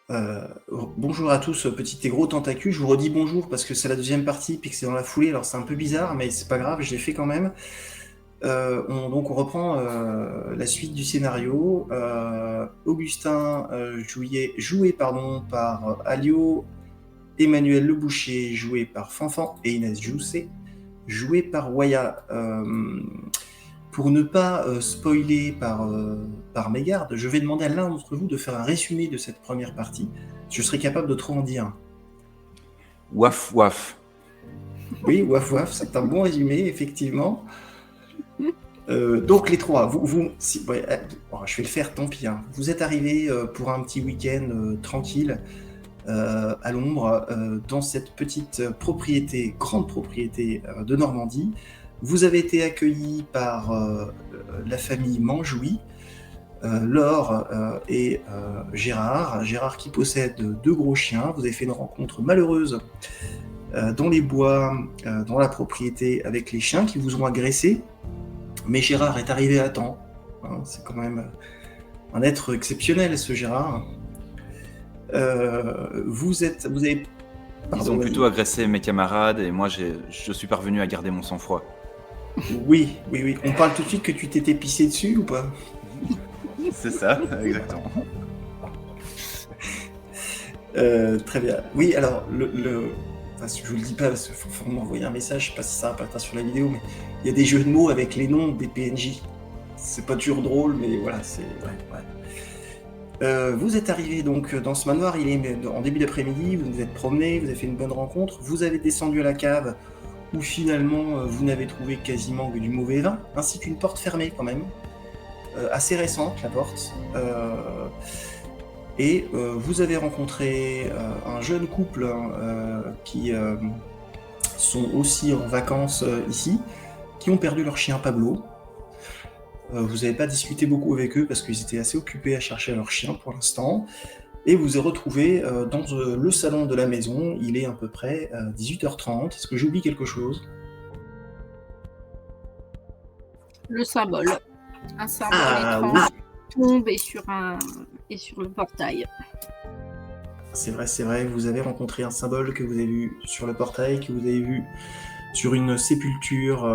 Bonjour à tous, petit et gros tentacule. Je vous redis bonjour parce que c'est la deuxième partie puis que c'est dans la foulée, alors c'est un peu bizarre, mais c'est pas grave, je l'ai fait quand même. Donc on reprend la suite du scénario. Augustin joué par Alio, Emmanuel Le Boucher, joué par Fanfan, et Inès Joussé, joué par Waya. Pour ne pas spoiler par mégarde, je vais demander à l'un d'entre vous de faire un résumé de cette première partie. Je serai capable de trop en dire. Waf waf. Oui, waf waf, c'est un bon résumé, effectivement. Donc les trois, je vais le faire, tant pis. Hein. Vous êtes arrivés pour un petit week-end tranquille à l'ombre dans cette petite propriété, grande propriété de Normandie. Vous avez été accueillis par la famille Manjoui, Laure et Gérard. Gérard qui possède 2 gros chiens. Vous avez fait une rencontre malheureuse dans les bois, dans la propriété, avec les chiens qui vous ont agressé. Mais Gérard est arrivé à temps. Hein, c'est quand même un être exceptionnel, ce Gérard. Vous avez... Ils ont plutôt agressé mes camarades et moi je suis parvenu à garder mon sang-froid. Oui. On parle tout de suite que tu t'étais pissé dessus ou pas? C'est ça, exactement. Très bien. Oui, alors, enfin, je vous le dis pas parce qu'il faut m'envoyer un message, je sais pas si ça apparaîtra sur la vidéo, mais il y a des jeux de mots avec les noms des PNJ. C'est pas toujours drôle, mais voilà, c'est... Ouais. Vous êtes arrivé donc dans ce manoir, il est en début d'après-midi, vous vous êtes promené, vous avez fait une bonne rencontre, vous avez descendu à la cave où finalement vous n'avez trouvé quasiment que du mauvais vin, ainsi qu'une porte fermée quand même, assez récente la porte. Et vous avez rencontré un jeune couple qui sont aussi en vacances ici, qui ont perdu leur chien Pablo. Vous n'avez pas discuté beaucoup avec eux parce qu'ils étaient assez occupés à chercher leur chien pour l'instant. Et vous êtes retrouvés dans le salon de la maison. Il est à peu près 18h30. Est-ce que j'oublie quelque chose? Le symbole. Un symbole étrange oui. tombe et sur le portail. C'est vrai, vous avez rencontré un symbole que vous avez vu sur le portail, que vous avez vu sur une sépulture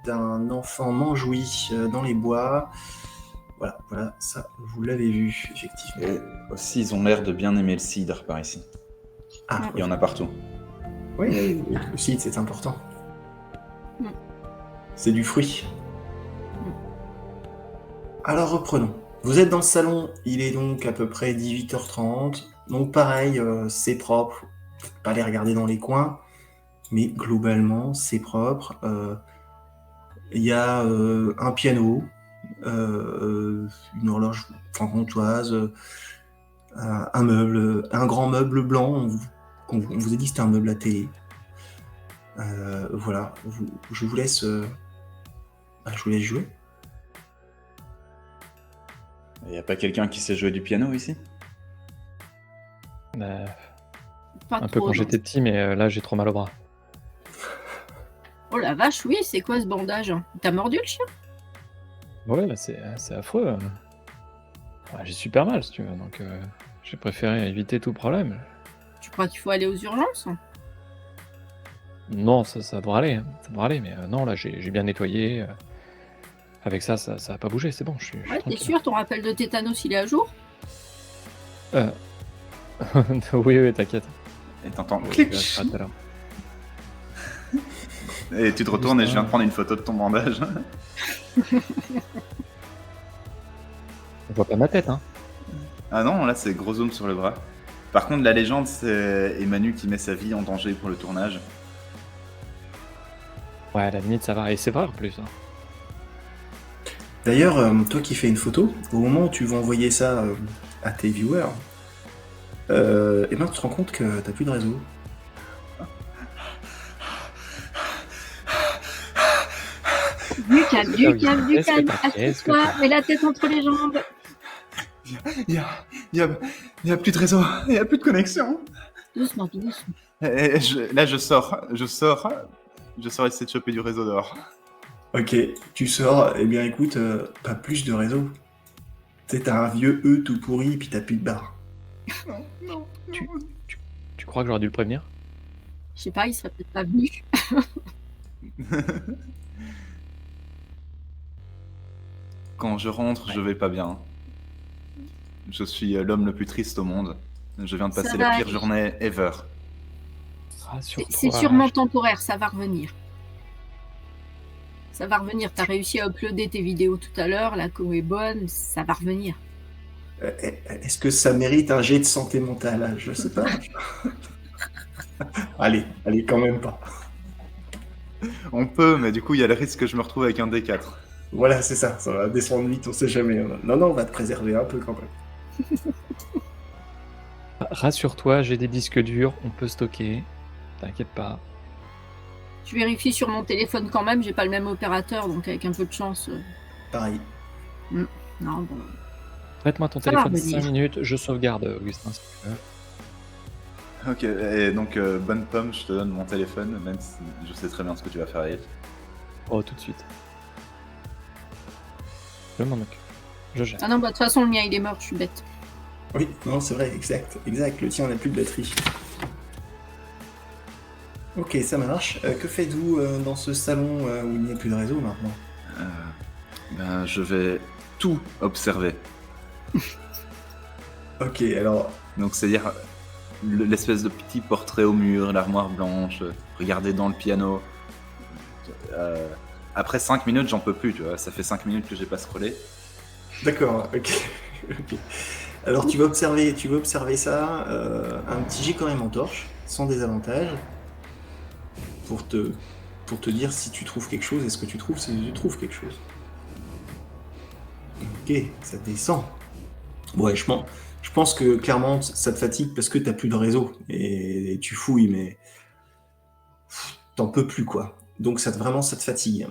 d'un enfant manjoui dans les bois. Voilà, ça, vous l'avez vu, effectivement. Et aussi, ils ont l'air de bien aimer le cidre par ici. Ah, il y en a partout. Oui, le cidre, c'est important. C'est du fruit. Alors, reprenons. Vous êtes dans le salon, il est donc à peu près 18h30. Donc pareil, c'est propre. Faut pas aller regarder dans les coins. Mais globalement, c'est propre. Il y a un piano, une horloge franc-comtoise, un meuble, un grand meuble blanc. On vous a dit que c'était un meuble à télé. Voilà, je vous laisse jouer. Il n'y a pas quelqu'un qui sait jouer du piano ici? Un peu quand j'étais petit, mais là j'ai trop mal au bras. Oh la vache, oui, c'est quoi ce bandage? T'as mordu le chien? Ouais, là c'est affreux. J'ai super mal si tu veux, donc j'ai préféré éviter tout problème. Tu crois qu'il faut aller aux urgences? Non, ça devrait aller, mais non, là j'ai bien nettoyé. Avec ça a pas bougé, c'est bon, je suis Ouais, t'es tranquille. sûr, ton rappel de tétanos il est à jour? Oui, t'inquiète. Et t'entends Clic. Et tu te retournes et je viens de prendre une photo de ton bandage. On voit pas ma tête, hein. Ah non, là c'est gros zoom sur le bras. Par contre, la légende, c'est Emmanuel qui met sa vie en danger pour le tournage. Ouais, à la limite ça va, et c'est vrai en plus. Hein. D'ailleurs, toi qui fais une photo, au moment où tu vas envoyer ça à tes viewers, et ben tu te rends compte que t'as plus de réseau. Du calme, assieds-toi, mets la tête entre les jambes. Il y a plus de réseau, il y a plus de connexion. Doucement. Là je sors essayer de choper du réseau dehors. Ok, tu sors, eh bien écoute, pas plus de réseau. Tu sais, t'as un vieux E tout pourri, puis t'as plus de barre. Non. Tu crois que j'aurais dû le prévenir? Je sais pas, il serait peut-être pas venu. Quand je rentre, je vais pas bien. Je suis l'homme le plus triste au monde. Je viens de Ça passer va la pire aller. journée ever. C'est Rassure-toi. sûrement temporaire, ça va revenir. Ça va revenir. T'as réussi à uploader tes vidéos tout à l'heure, la co est bonne, ça va revenir. Est-ce que ça mérite un jet de santé mentale? Je sais pas. Allez, quand même pas. On peut, mais du coup, il y a le risque que je me retrouve avec un D4. Voilà, c'est ça. Ça va descendre vite, on sait jamais. Non, on va te préserver un peu quand même. Rassure-toi, j'ai des disques durs, on peut stocker. T'inquiète pas. Je vérifie sur mon téléphone quand même, j'ai pas le même opérateur, donc avec un peu de chance. Pareil. Non, bon. Prête-moi ton Ça va téléphone 5 revenir. minutes, je sauvegarde, Augustin, si tu veux. Ok, et donc, bonne pomme, je te donne mon téléphone, même si je sais très bien ce que tu vas faire avec. Oh, tout de suite. Je m'en occupe. Je gère. Ah non, bah de toute façon, le mien il est mort, je suis bête. Oui, non, c'est vrai, exact. Le tien n'a plus de batterie. Ok, ça marche. Que faites-vous dans ce salon où il n'y a plus de réseau maintenant? Ben, je vais tout observer. Ok, alors, Donc, c'est-à-dire l'espèce de petit portrait au mur, l'armoire blanche, regarder dans le piano. Après 5 minutes, j'en peux plus, tu vois. Ça fait 5 minutes que j'ai pas scrollé. d'accord, ok. Ok. Alors tu vas observer ça, un petit jet quand même en torche, sans désavantage, pour te dire si tu trouves quelque chose, est-ce que tu trouves, si tu trouves quelque chose. Ok, ça descend. Ouais, je pense que clairement ça te fatigue parce que t'as plus de réseau et tu fouilles, mais t'en peux plus quoi. Donc ça te fatigue.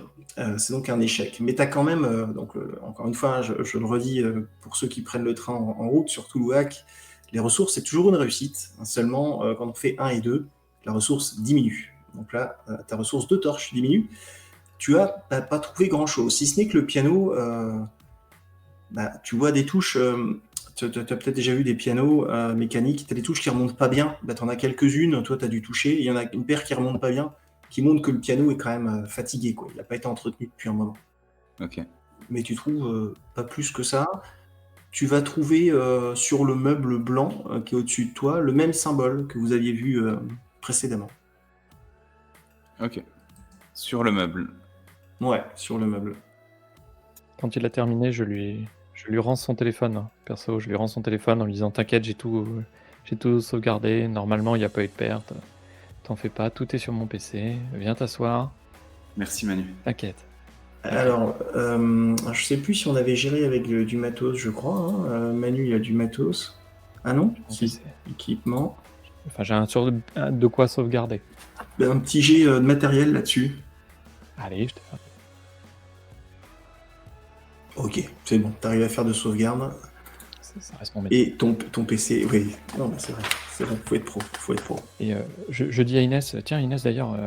C'est donc un échec. Mais t'as quand même, encore une fois, je le redis pour ceux qui prennent le train en route, surtout Louac, les ressources c'est toujours une réussite. Seulement quand on fait 1 et 2, la ressource diminue. Donc là, ta ressource de torche diminue. Tu as pas trouvé grand chose, si ce n'est que le piano, tu vois des touches. Tu as peut-être déjà vu des pianos mécaniques, tu as des touches qui remontent pas bien, tu en as quelques-unes, toi tu as dû toucher, il y en a une paire qui remonte pas bien, qui montre que le piano est quand même fatigué, quoi. Il n'a pas été entretenu depuis un moment. Ok. Mais tu trouves pas plus que ça. Tu vas trouver sur le meuble blanc qui est au-dessus de toi le même symbole que vous aviez vu précédemment. Ok. Sur le meuble. Ouais, sur le meuble. Quand il a terminé, je lui rends son téléphone. Hein. Perso, je lui rends son téléphone en lui disant t'inquiète, j'ai tout sauvegardé. Normalement, il n'y a pas eu de perte. T'en fais pas, tout est sur mon PC. Viens t'asseoir. Merci Manu. T'inquiète. Alors, je sais plus si on avait géré avec du matos, je crois. Hein. Manu, il a du matos. Ah non? Si, équipement. Enfin, j'ai de quoi sauvegarder. Un petit jet de matériel là-dessus. Allez, je te fais. Ok, c'est bon, t'arrives à faire de sauvegarde. Ça reste mon métier. Et ton PC, oui, non, mais c'est vrai, faut être pro. Et je dis à Inès, tiens Inès d'ailleurs,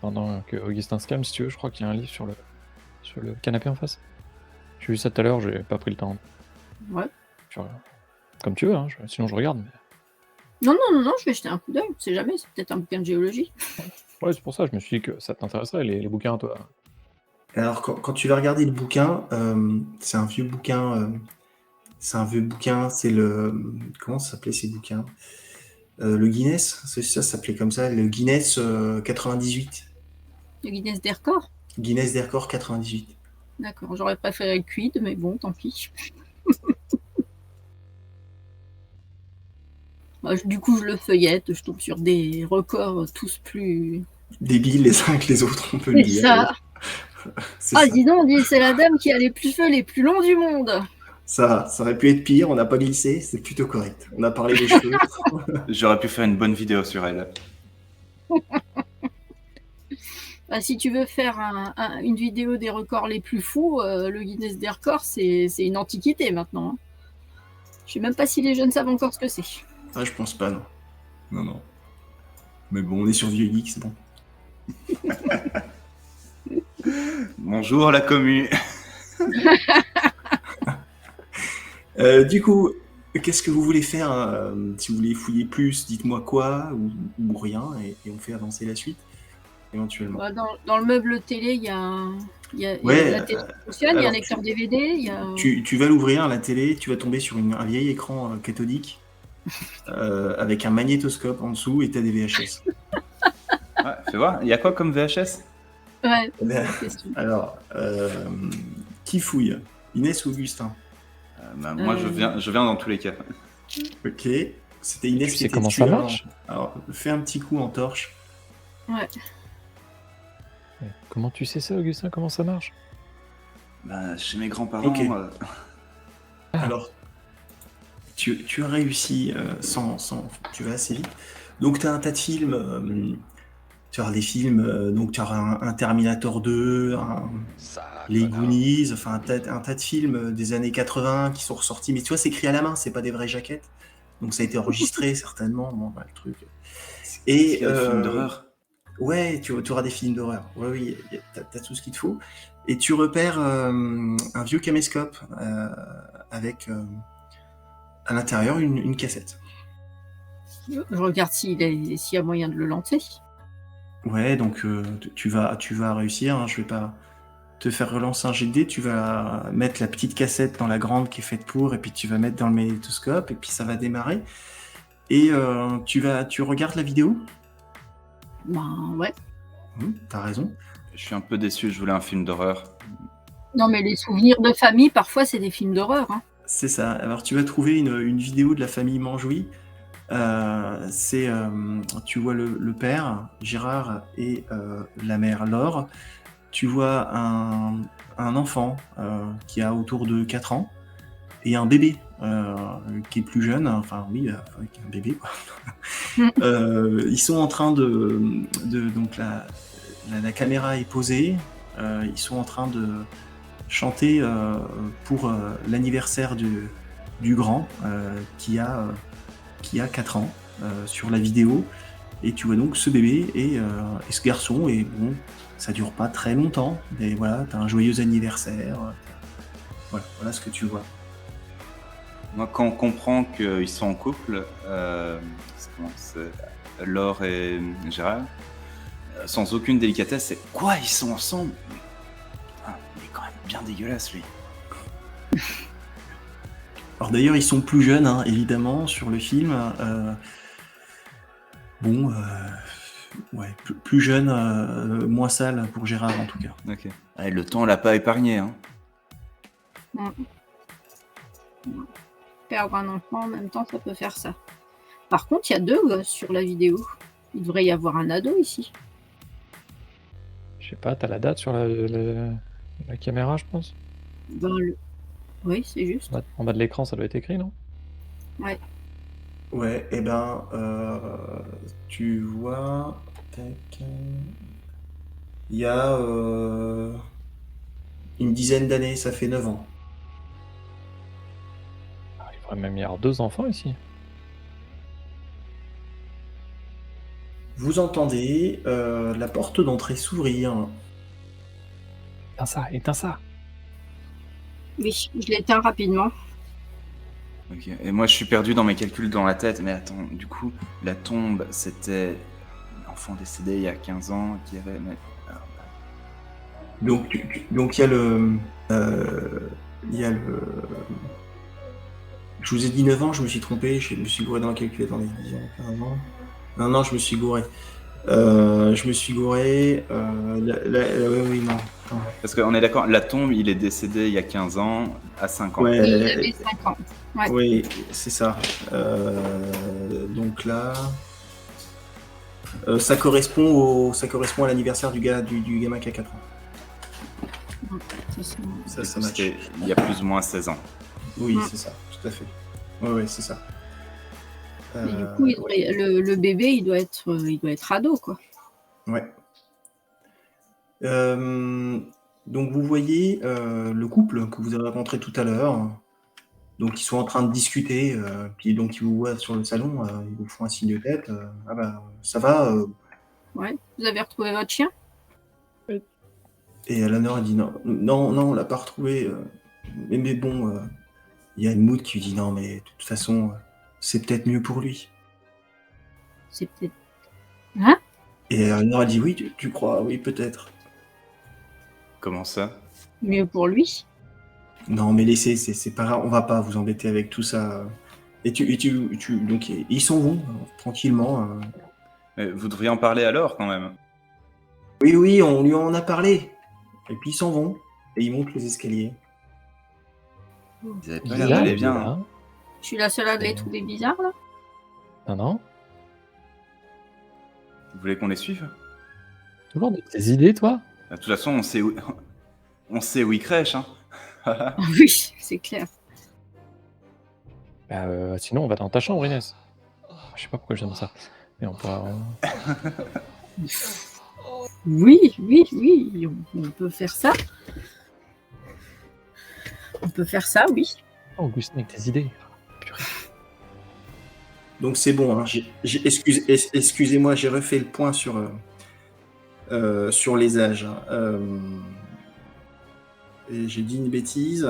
pendant que Augustin se calme, si tu veux, je crois qu'il y a un livre sur le canapé en face. J'ai vu ça tout à l'heure, j'ai pas pris le temps. Ouais. Comme tu veux, hein, sinon je regarde. Mais... Non, je vais jeter un coup d'œil, on sait jamais, c'est peut-être un bouquin de géologie. Ouais, c'est pour ça, je me suis dit que ça t'intéresserait, les bouquins, toi. Alors, quand tu vas regarder le bouquin, c'est un vieux bouquin, c'est le... Comment ça s'appelait ces bouquins? Le Guinness, ça s'appelait comme ça, le Guinness 98. Le Guinness des records? Guinness des records 98. D'accord, j'aurais préféré le Quid, mais bon, tant pis. Du coup, je le feuillette, je tombe sur des records tous plus... Débiles les uns que les autres, on peut le dire. Ça. C'est Ah, ça. dis donc, c'est la dame qui a les plus cheveux les plus longs du monde. Ça aurait pu être pire, on n'a pas glissé, c'est plutôt correct. On a parlé des cheveux. J'aurais pu faire une bonne vidéo sur elle. Si tu veux faire une vidéo des records les plus fous, le Guinness des records, c'est une antiquité maintenant. Hein. Je sais même pas si les jeunes savent encore ce que c'est. Ah, je pense pas, non. Non. Mais bon, on est sur Vieux Geek, c'est bon. Bonjour la commu. Du coup, Qu'est-ce que vous voulez faire si vous voulez fouiller plus, dites-moi quoi, ou rien, et on fait avancer la suite, éventuellement. Bah, dans le meuble télé, Ouais, la télé qui fonctionne, il y a un alors lecteur DVD, il y a... tu vas l'ouvrir, la télé, tu vas tomber sur un vieil écran cathodique avec un magnétoscope en dessous et t'as des VHS. Ouais, fais voir, il y a quoi comme VHS? Ouais, Eh ben, bonne question. alors, qui fouille? Inès ou Augustin? Moi, je viens dans tous les cas. Ok, c'était Inès Tu qui sais était comment dessus ça avant. marche? Alors, fais un petit coup en torche. Ouais. Comment tu sais ça, Augustin? Comment ça marche? Chez mes grands-parents, Ok. Alors, tu as réussi tu vas assez vite. Donc, tu as un tas de films. Tu auras des films, donc tu auras un Terminator 2, les Goonies, enfin un tas de films des années 80 qui sont ressortis. Mais tu vois, c'est écrit à la main, c'est pas des vraies jaquettes. Donc ça a été enregistré certainement, bon, bah, le truc. Est-ce qu'il y a des films d'horreur? Ouais, tu auras des films d'horreur. Ouais, oui, t'as tout ce qu'il te faut. Et tu repères un vieux caméscope avec à l'intérieur une cassette. Je regarde s'il y a moyen de le lancer. Ouais, donc tu vas réussir. Hein, je vais pas te faire relancer un jet de dés. Tu vas mettre la petite cassette dans la grande qui est faite pour, et puis tu vas mettre dans le magnétoscope, et puis ça va démarrer. Et tu regardes la vidéo. Ben ouais. T'as raison. Je suis un peu déçu, je voulais un film d'horreur. Non, mais les souvenirs de famille, parfois, c'est des films d'horreur. Hein. C'est ça. Alors tu vas trouver une vidéo de la famille Manjoui. Tu vois le père, Gérard, et la mère, Laure. Tu vois un enfant qui a autour de 4 ans et un bébé qui est plus jeune, enfin oui, avec un bébé, quoi. Ils sont en train donc la caméra est posée, ils sont en train de chanter pour l'anniversaire du grand qui a 4 ans sur la vidéo. Et tu vois donc ce bébé et ce garçon, et bon, ça dure pas très longtemps, mais voilà, t'as un joyeux anniversaire. Voilà ce que tu vois. Moi, quand on comprend qu'ils sont en couple, Laure et Gérard, sans aucune délicatesse, c'est quoi, ils sont ensemble? Il est quand même bien dégueulasse, lui. Alors d'ailleurs, ils sont plus jeunes, hein, évidemment, sur le film. Ouais, plus jeune, moins sale pour Gérard en tout cas. Ok. Ouais, le temps l'a pas épargné, hein. Perdre un enfant en même temps, ça peut faire ça. Par contre, il y a 2 gosses sur la vidéo. Il devrait y avoir un ado ici. Je sais pas, t'as la date sur la caméra, je pense? Oui, c'est juste. En bas de l'écran, ça doit être écrit, non? Ouais. Ouais, et ben, tu vois, il y a une dizaine d'années, ça fait 9 ans. Il devrait même y avoir 2 enfants ici. Vous entendez la porte d'entrée s'ouvrir. Éteins ça. Oui, je l'éteins rapidement. Ok. Et moi, je suis perdu dans mes calculs dans la tête. Mais attends, du coup, la tombe, c'était l'enfant décédé il y a 15 ans qui avait... Donc il y a le... Je vous ai dit 9 ans, je me suis trompé, je me suis gouré dans le calcul. Attendez, 10 ans, 15 ans. Non, je me suis gouré. Oui, non. Attends. Parce qu'on est d'accord, la tombe, il est décédé il y a 15 ans, à 5 ans. Il avait 5 ans. Ouais. Oui, c'est ça. Donc là... ça correspond à l'anniversaire du gamin qui a 4 ans. Ça match. Il y a plus ou moins 16 ans. Oui, c'est ça, tout à fait. Oui, c'est ça. Et du coup, le bébé, il doit être ado, quoi. Ouais. Donc vous voyez le couple que vous avez rencontré tout à l'heure. Donc ils sont en train de discuter, puis donc ils vous voient sur le salon, ils vous font un signe de tête. Ah bah ça va. Ouais. Vous avez retrouvé votre chien? Et Eleanor a dit non, on l'a pas retrouvé. Mais bon, il y a Helmut qui lui dit non, mais de toute façon, c'est peut-être mieux pour lui. C'est peut-être. Et Nora dit oui, tu crois, oui, peut-être. Comment ça? Mieux pour lui. Non, mais laissez, c'est pas grave, on va pas vous embêter avec tout ça. Donc, ils s'en vont, tranquillement. Mais vous devriez en parler alors, quand même. Oui, on lui en a parlé. Et puis ils s'en vont. Et ils montent les escaliers. Ils avaient pas Il est l'air là, d'aller il est bien. là. hein. Je suis la seule à les trouver bizarres, là. Non. Vous voulez qu'on les suive? Toujours des idées, toi? De toute façon, on sait où ils crèchent. Hein. Oui, c'est clair. Bah, sinon, on va dans ta chambre, Inès. Je sais pas pourquoi je donne ça. Mais on pourra. Oui, on peut faire ça. On peut faire ça, oui. Oh, Augustin, avec tes idées. Purée. Donc c'est bon, hein. Excusez-moi, j'ai refait le point sur les âges. Et j'ai dit une bêtise.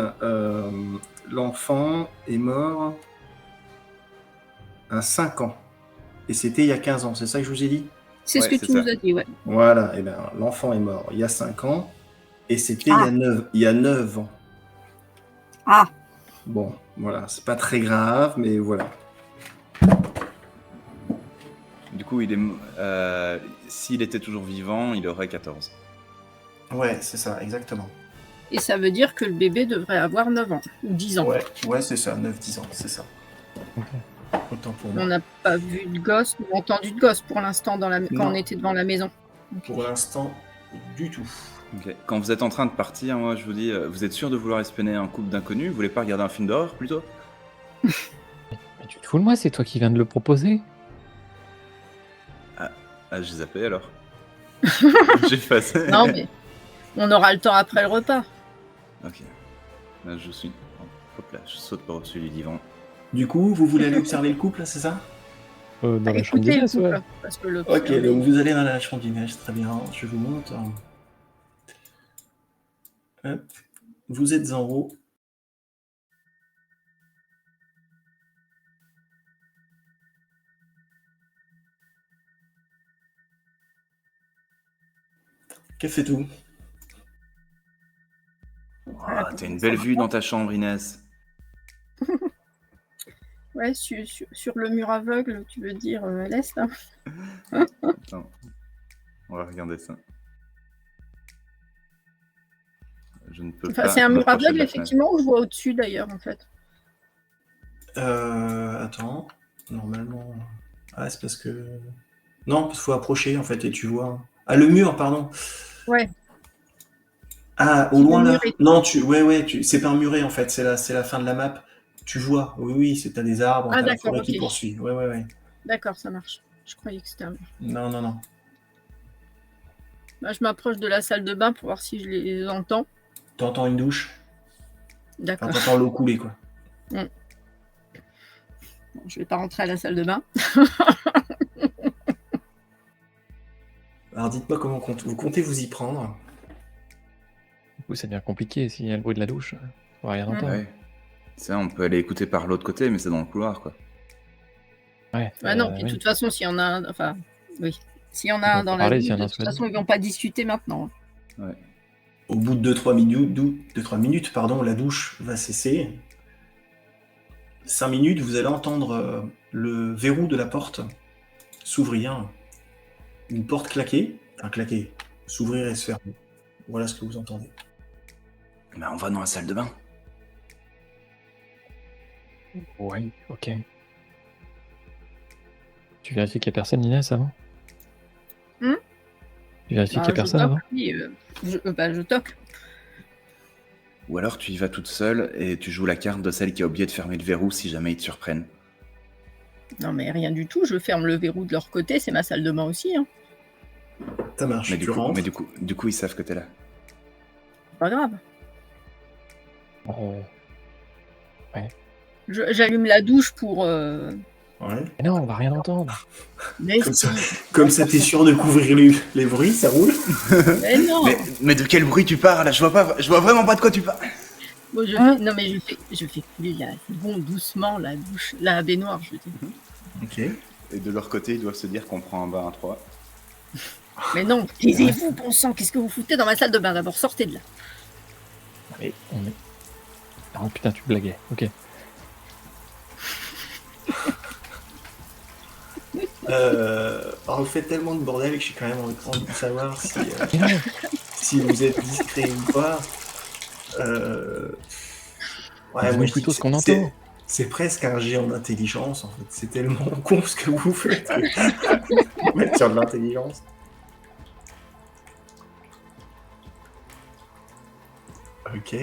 L'enfant est mort à 5 ans. Et c'était il y a 15 ans, c'est ça que je vous ai dit? C'est ce Ouais, que c'est tu ça. nous as dit, ouais. Voilà, et bien l'enfant est mort il y a 5 ans. Et c'était il y a 9 ans. Ah, Bon, voilà, c'est pas très grave, mais voilà. Du coup, s'il était toujours vivant, il aurait 14. Ouais, c'est ça, exactement. et ça veut dire que le bébé devrait avoir 9 ans, ou 10 ans. Ouais, c'est ça, 9-10 ans, c'est ça. Ok. Autant pour On moi. n'a pas vu de gosse, ou entendu de gosse pour l'instant quand Non. on était devant la maison. Pour l'instant, du tout. Ok. Quand vous êtes en train de partir, moi je vous dis, vous êtes sûr de vouloir espionner un couple d'inconnus? Vous voulez pas regarder un film d'horreur plutôt? Mais tu te fous de moi, c'est toi qui viens de le proposer. Ah, j'ai zappé alors. J'ai effacé. Non, mais on aura le temps après le repas. Ok. Là, hop là, je saute par-dessus du divan. Du coup, vous voulez aller observer le couple, c'est ça? Dans la chambre Écoutez, d'Inès, ouais. parce que le Ok, donc vous allez dans la chambre d'Inès, très bien, je vous montre. Hop. Vous êtes en haut. Que faites-vous? Ah, t'as une belle vue dans ta chambre, Inès. Ouais, sur le mur aveugle, tu veux dire à l'est, là. Attends. On va regarder ça. Je ne peux Enfin, pas. c'est un mur m'approcher de aveugle, la fenêtre. effectivement, ou je vois au-dessus d'ailleurs, en fait. Attends, normalement... Ah, c'est parce que... Non, parce qu'il faut approcher, en fait, et tu vois... Ah, le mur, pardon. Ouais. Ah, au Si loin, le là. mur est- Non, c'est pas un muret, en fait, c'est la fin de la map. Tu vois, oui, t'as des arbres, Ah, t'as la d'accord, forêt qui ok. poursuit. Ouais. D'accord, ça marche. Je croyais que c'était un mur. Non. Bah, je m'approche de la salle de bain pour voir si je les entends. T'entends une douche? D'accord. Enfin, t'entends l'eau couler, quoi. Bon, je vais pas rentrer à la salle de bain. Alors, dites-moi comment vous comptez vous y prendre. Du coup, ça devient compliqué s'il y a le bruit de la douche. On va rien entendre. Ouais. Ça, on peut aller écouter par l'autre côté, mais c'est dans le couloir, quoi. Ouais. Bah non, puis de oui. toute façon, s'il y en a un... Enfin, oui. S'il y en a Ils un vont dans pas la parler douche, s'il y en a de un toute sous la façon, ils vont pas discuter maintenant. Ouais. Au bout de 2-3 minutes, la douche va cesser. 5 minutes, vous allez entendre le verrou de la porte s'ouvrir. Une porte claquer, s'ouvrir et se fermer. Voilà ce que vous entendez. Bah, on va dans la salle de bain. Ouais, ok. Tu vérifies qu'il n'y a personne, Inès, avant? Tu vérifies qu'il n'y a personne je avant? toque, oui, je toque. Ou alors tu y vas toute seule et tu joues la carte de celle qui a oublié de fermer le verrou si jamais ils te surprennent. Non, mais rien du tout. Je ferme le verrou de leur côté. C'est ma salle de bain aussi. Hein. Ça marche, Mais tu du rentres. coup, ils savent que t'es là. Pas grave. J'allume la douche pour... Ouais. Mais non, on va rien entendre. Mais, Comme ça, t'es sûr de couvrir les bruits, ça roule. mais non. Mais de quel bruit tu parles là? Je vois vraiment pas de quoi tu parles. Bon, non, mais je fais couler bon, doucement la baignoire, je veux dire. Ok. Et de leur côté, ils doivent se dire qu'on prend un bain à 3. Mais non, taisez-vous, bon sang, qu'est-ce que vous foutez dans ma salle de bain d'abord, sortez de là. Mais on est... Oh putain, tu blaguais, ok. Vous faites tellement de bordel que j'ai quand même envie de savoir si vous êtes discret ou pas. Ouais, moi, je plutôt dis ce que qu'on entend. c'est presque un jet en intelligence, en fait. C'est tellement con ce que vous faites. On va mettre de l'intelligence. Ok.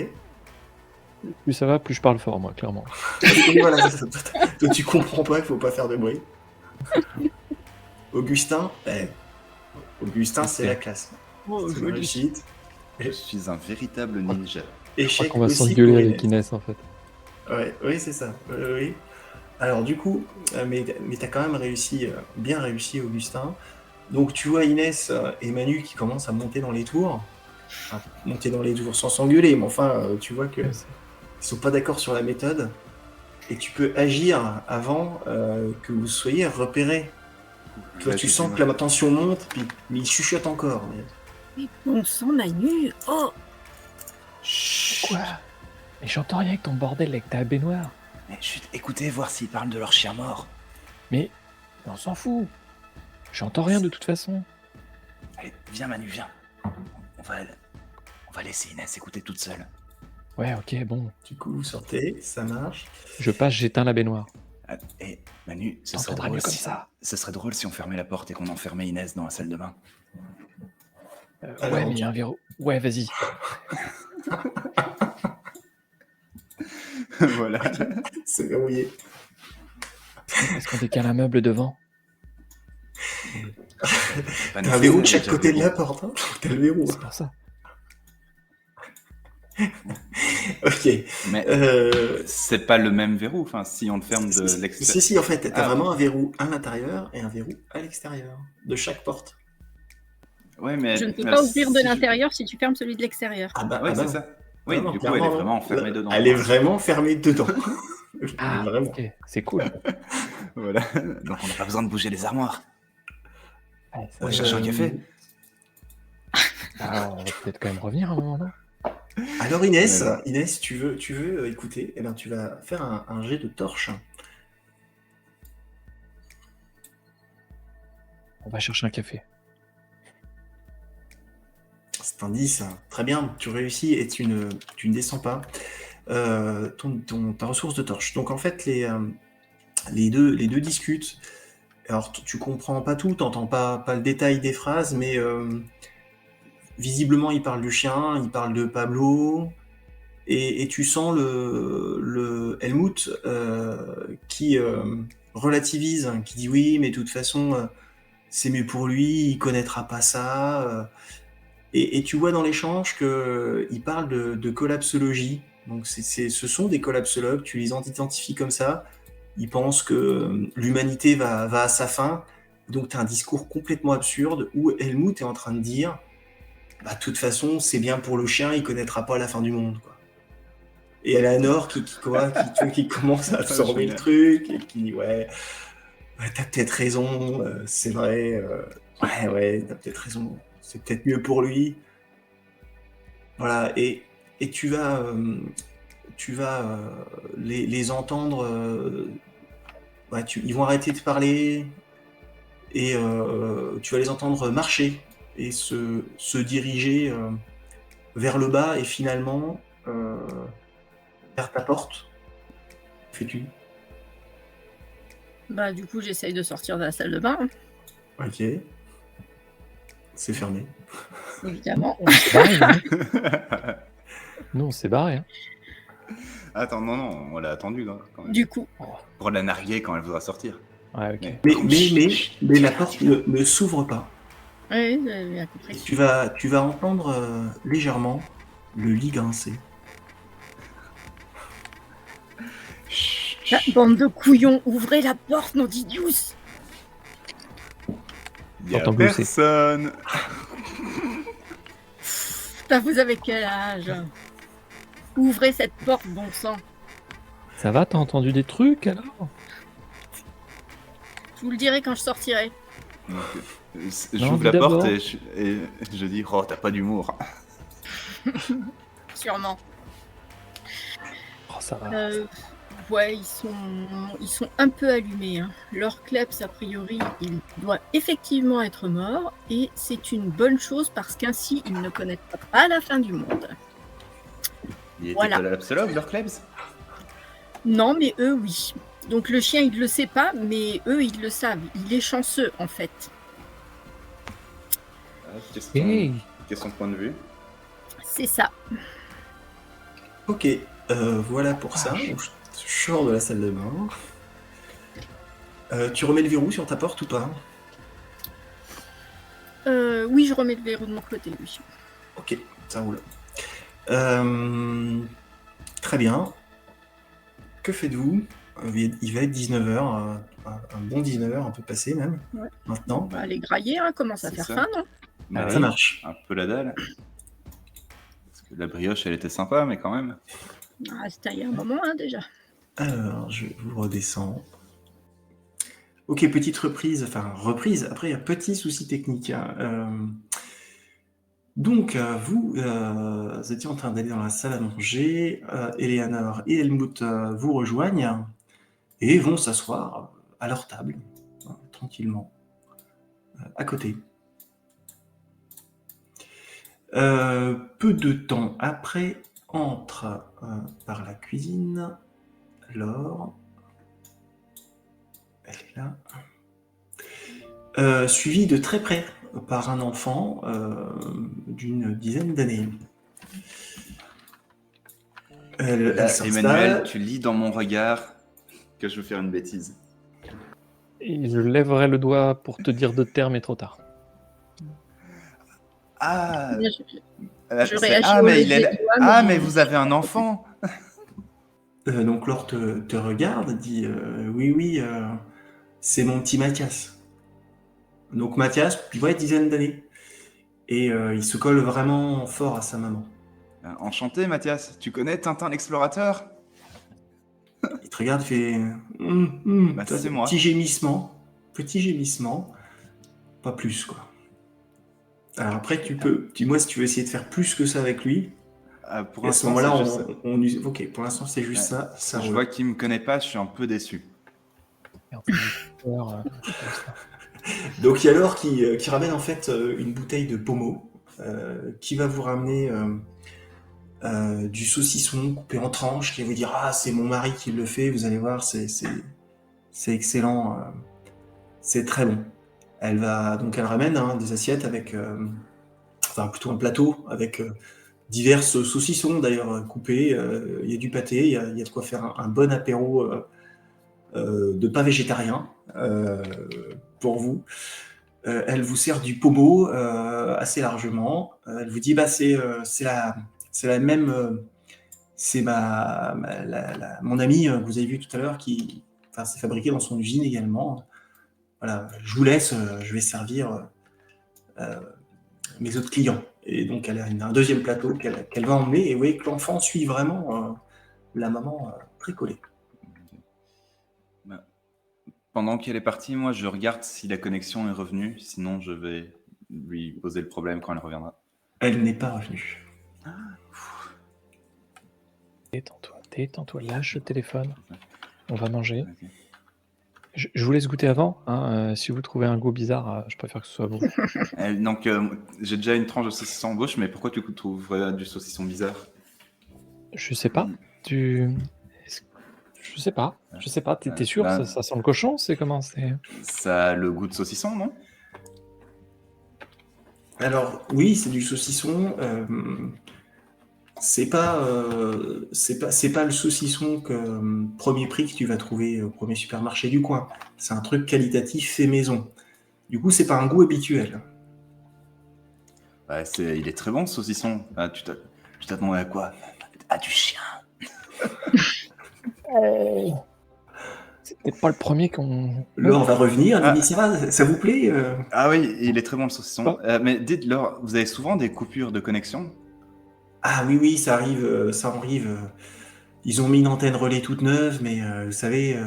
Plus ça va, plus je parle fort, moi, clairement. Et voilà, toi, tu comprends pas qu'il faut pas faire de bruit. Augustin, Augustin, c'est la classe. Oh, C'est une joli. réussite. Je suis un véritable ninja. Je crois Échec qu'on va aussi s'engueuler pour avec Inès. Inès, en fait. Ouais, oui, c'est ça. Oui. Alors du coup, mais t'as quand même bien réussi, Augustin. Donc tu vois Inès et Manu qui commencent à monter dans les tours. Enfin, monter dans les tours sans s'engueuler, mais enfin, tu vois qu'ils sont pas d'accord sur la méthode. Et tu peux agir avant que vous soyez repérés. Toi, tu sens que la tension monte, mais il chuchote encore. Mais bon sang, Manu. Oh, Quoi? Mais j'entends rien avec ton bordel avec ta baignoire. Mais chut, écoutez, voir s'ils parlent de leur chien mort. Mais on s'en fout. J'entends rien de toute façon. Allez, viens Manu, viens. On va laisser Inès écouter toute seule. Ouais, ok, bon. Du coup, vous sortez, ça marche. Je passe, j'éteins la baignoire. Et Manu, ce serait T'entendras drôle mieux comme si ça. Ce serait drôle si on fermait la porte et qu'on enfermait Inès dans la salle de bain. Alors, Ouais, mais il y a un verrou. Ouais, vas-y. Voilà. C'est verrouillé. Est-ce qu'on décale un meuble devant? Pas T'as un verrou de nécessaire, chaque déjà, côté de verrou. la porte, hein. T'as le verrou. C'est pour ça. Ok. Mais c'est pas le même verrou. Enfin, si on le ferme de l'extérieur. Si, en fait, t'as Ah, vraiment un verrou à l'intérieur et un verrou à l'extérieur de chaque porte. Ouais, mais je ne peux pas ouvrir de si l'intérieur si tu fermes celui de l'extérieur. Ouais, c'est ça. Oui, non, du coup, elle est clairement, vraiment enfermée dedans. Elle est vraiment fermée dedans. Ah, Vraiment. ok, c'est cool. Voilà. Donc on n'a pas besoin de bouger les armoires. Ouais, On va chercher un café. Ah, on va peut-être quand même revenir à un moment, non? Alors Inès, Ouais. Inès, tu veux écouter, eh ben, tu vas faire un jet de torche. On va chercher un café. C'est un 10. Très bien, tu réussis et tu ne descends pas ta ressource de torche. Donc en fait, les deux discutent. Alors tu comprends pas tout, t'entends pas le détail des phrases, mais visiblement ils parlent du chien, ils parlent de Pablo, et tu sens le Helmut qui relativise, qui dit oui, mais de toute façon c'est mieux pour lui, il connaîtra pas ça. Et tu vois dans l'échange qu'ils parlent de collapsologie. Donc ce sont des collapsologues, tu les identifies comme ça. Ils pensent que l'humanité va à sa fin. Donc tu as un discours complètement absurde où Helmut est en train de dire bah, de toute façon, c'est bien pour le chien, il connaîtra pas la fin du monde. Quoi. Et Eleanor qui commence à absorber le truc et qui dit ouais, t'as peut-être raison, c'est vrai, ouais, t'as peut-être raison. C'est peut-être mieux pour lui. Voilà, et tu vas les entendre. Ouais, ils vont arrêter de parler et tu vas les entendre marcher et se diriger vers le bas et finalement vers ta porte. Fais-tu? Bah, du coup, j'essaye de sortir de la salle de bain, Ok. C'est fermé. évidemment. On s'est barré, hein. Nous, on s'est barré. Hein. Attends, non, on l'a attendu quand même. Du coup, Pour la narguer quand elle voudra sortir. Ouais, ok. Mais la porte ne s'ouvre pas. oui, j'avais bien compris. Tu vas entendre légèrement le lit grincer. Ah, bande de couillons, ouvrez la porte, nom d'idios! Il y a J'entends glousser. personne. Putain, vous avez quel âge? Ouvrez cette porte, bon sang. Ça va, t'as entendu des trucs alors? Je vous le dirai quand je sortirai. Donc, Non, j'ouvre dis la porte d'abord. et je dis oh t'as pas d'humour. Sûrement. Oh, ça va. Ouais, ils sont un peu allumés. Hein. Leur Klebs, a priori, il doit effectivement être mort, et c'est une bonne chose parce qu'ainsi, il ne connaîtra pas la fin du monde. Il était Voilà. collapsologue leur Klebs. Non, mais eux, oui. Donc le chien, il le sait pas, mais eux, ils le savent. Il est chanceux, en fait. Hey, Question de point de vue. C'est ça. Ok, voilà pour ça. Donc, je sors de la salle de bain. Tu remets le verrou sur ta porte ou pas? Oui, je remets le verrou de mon côté, oui. Ok, ça roule. Très bien. Que faites-vous? Il va être 19h, un bon 19h, un peu passé même, Ouais. maintenant. On va aller grailler, hein, commence à C'est faire ça. faim, non? Bah Ça oui, marche. un peu la dalle. Parce que la brioche elle était sympa mais quand même. Ah, c'était il y a un moment, hein, déjà. Alors, je vous redescends. Ok, petite reprise, après il y a un petit souci technique. Hein. Donc, vous étiez en train d'aller dans la salle à manger, Eleanor et Helmut vous rejoignent et vont s'asseoir à leur table, hein, tranquillement, à côté. Peu de temps après, entre par la cuisine Laure. Elle est là. Suivie de très près par un enfant d'une dizaine d'années. Elle Là, s'installe. Emmanuel, tu lis dans mon regard que je veux faire une bêtise. et je lèverai le doigt pour te dire de taire, mais trop tard. Ah, Je réagis ah au mais il lever est de là. doigt, Ah mais- mais vous avez un enfant. Donc Laure te regarde, dit oui, c'est mon petit Mathias. Donc Mathias, tu vois, dizaine d'années. Et il se colle vraiment fort à sa maman. Enchanté Mathias, tu connais Tintin l'explorateur? Il te regarde, il fait Bah, toi, c'est moi. petit gémissement, pas plus quoi. Alors après, dis-moi si tu veux essayer de faire plus que ça avec lui. Pour Et à ce l'instant, moment-là, c'est juste ça. ok, pour l'instant c'est juste Ouais. ça Je roule. vois qu'il me connaît pas, je suis un peu déçu. Merde, ça me fait peur, comme ça. Donc il y a Laure qui ramène en fait une bouteille de pommeau, qui va vous ramener du saucisson coupé en tranches, qui va vous dire ah c'est mon mari qui le fait, vous allez voir c'est excellent, c'est très bon. Elle ramène des assiettes avec, enfin plutôt un plateau avec divers saucissons d'ailleurs coupés, il y a du pâté, il y a de quoi faire un bon apéro de pas végétarien pour vous. Elle vous sert du pommeau assez largement. Elle vous dit bah c'est la même, c'est mon ami que vous avez vu tout à l'heure qui, enfin, c'est fabriqué dans son usine également. Voilà, je vous laisse, je vais servir mes autres clients. Et donc elle a un deuxième plateau qu'elle va emmener, et vous voyez que l'enfant suit vraiment la maman très collée. Bah, pendant qu'elle est partie, moi je regarde si la connexion est revenue, sinon je vais lui poser le problème quand elle reviendra. Elle n'est pas revenue. Détends-toi, lâche le téléphone. On va manger. Ok. Je vous laisse goûter avant. Hein. Si vous trouvez un goût bizarre, je préfère que ce soit vous. Donc j'ai déjà une tranche de saucisson en bouche, mais pourquoi tu trouves du saucisson bizarre? Je sais pas. Je sais pas. T'es sûr? Bah, Ça sent le cochon? C'est comment? Ça a le goût de saucisson, non? Alors oui, c'est du saucisson. C'est pas le saucisson premier prix que tu vas trouver au premier supermarché du coin. C'est un truc qualitatif fait maison. Du coup, c'est pas un goût habituel. Bah, il est très bon ce saucisson. Ah, tu t'attendais à quoi? À du chien. C'était pas le premier qu'on. Là, on va revenir. Elle dit, ça vous plaît Ah oui, il est très bon le saucisson. Mais dites-leur, vous avez souvent des coupures de connexion? Ah oui, ça arrive, ça arrive. Ils ont mis une antenne relais toute neuve, mais vous savez,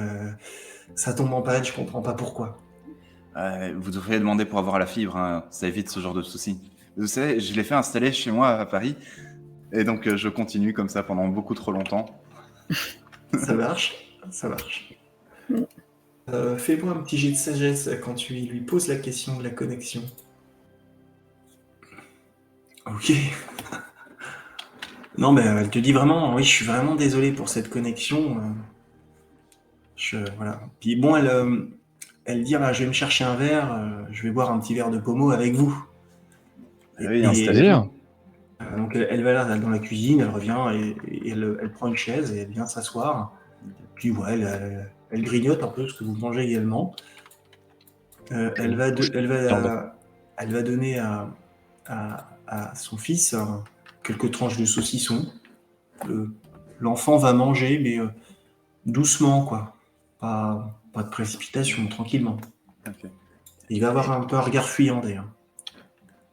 ça tombe en panne, je comprends pas pourquoi. Vous devriez demander pour avoir la fibre, hein, ça évite ce genre de soucis. Vous savez, je l'ai fait installer chez moi à Paris, et donc je continue comme ça pendant beaucoup trop longtemps. Ça marche, ça marche. Fais-moi un petit jet de sagesse quand tu lui poses la question de la connexion. Ok. Non, mais elle te dit vraiment, oui, je suis vraiment désolé pour cette connexion. Voilà. Puis bon, elle dit, ah, je vais me chercher un verre, je vais boire un petit verre de pommeau avec vous. Oui, C'est-à-dire donc elle va là dans la cuisine, elle revient et elle prend une chaise et elle vient s'asseoir. Puis ouais, elle grignote un peu ce que vous mangez également. Elle va donner à son fils quelques tranches de saucisson. L'enfant va manger, mais doucement, quoi. Pas de précipitation, tranquillement. Ok. Il va avoir un peu un regard fuyant, d'ailleurs.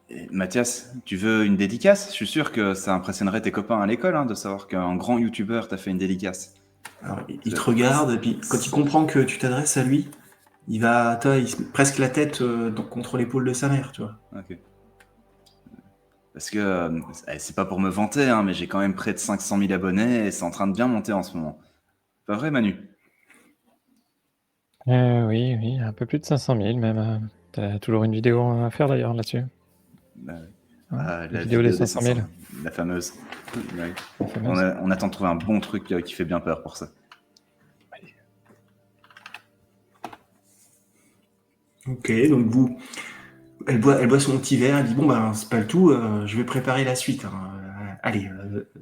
Et Mathias, tu veux une dédicace? Je suis sûr que ça impressionnerait tes copains à l'école, hein, de savoir qu'un grand youtubeur t'a fait une dédicace. Alors, il te regarde, et puis quand il comprend que tu t'adresses à lui, il se met presque la tête contre l'épaule de sa mère, tu vois. Ok. Parce que c'est pas pour me vanter, hein, mais j'ai quand même près de 500 000 abonnés et c'est en train de bien monter en ce moment. Pas vrai, Manu? Oui, un peu plus de 500 000 même. T'as toujours une vidéo à faire d'ailleurs là-dessus. La La vidéo des des 500 000. la fameuse. Ouais. La fameuse. On attend de trouver un bon truc qui fait bien peur pour ça. Ok, donc elle boit son petit verre, elle dit bon ben c'est pas le tout, je vais préparer la suite. Hein. Allez,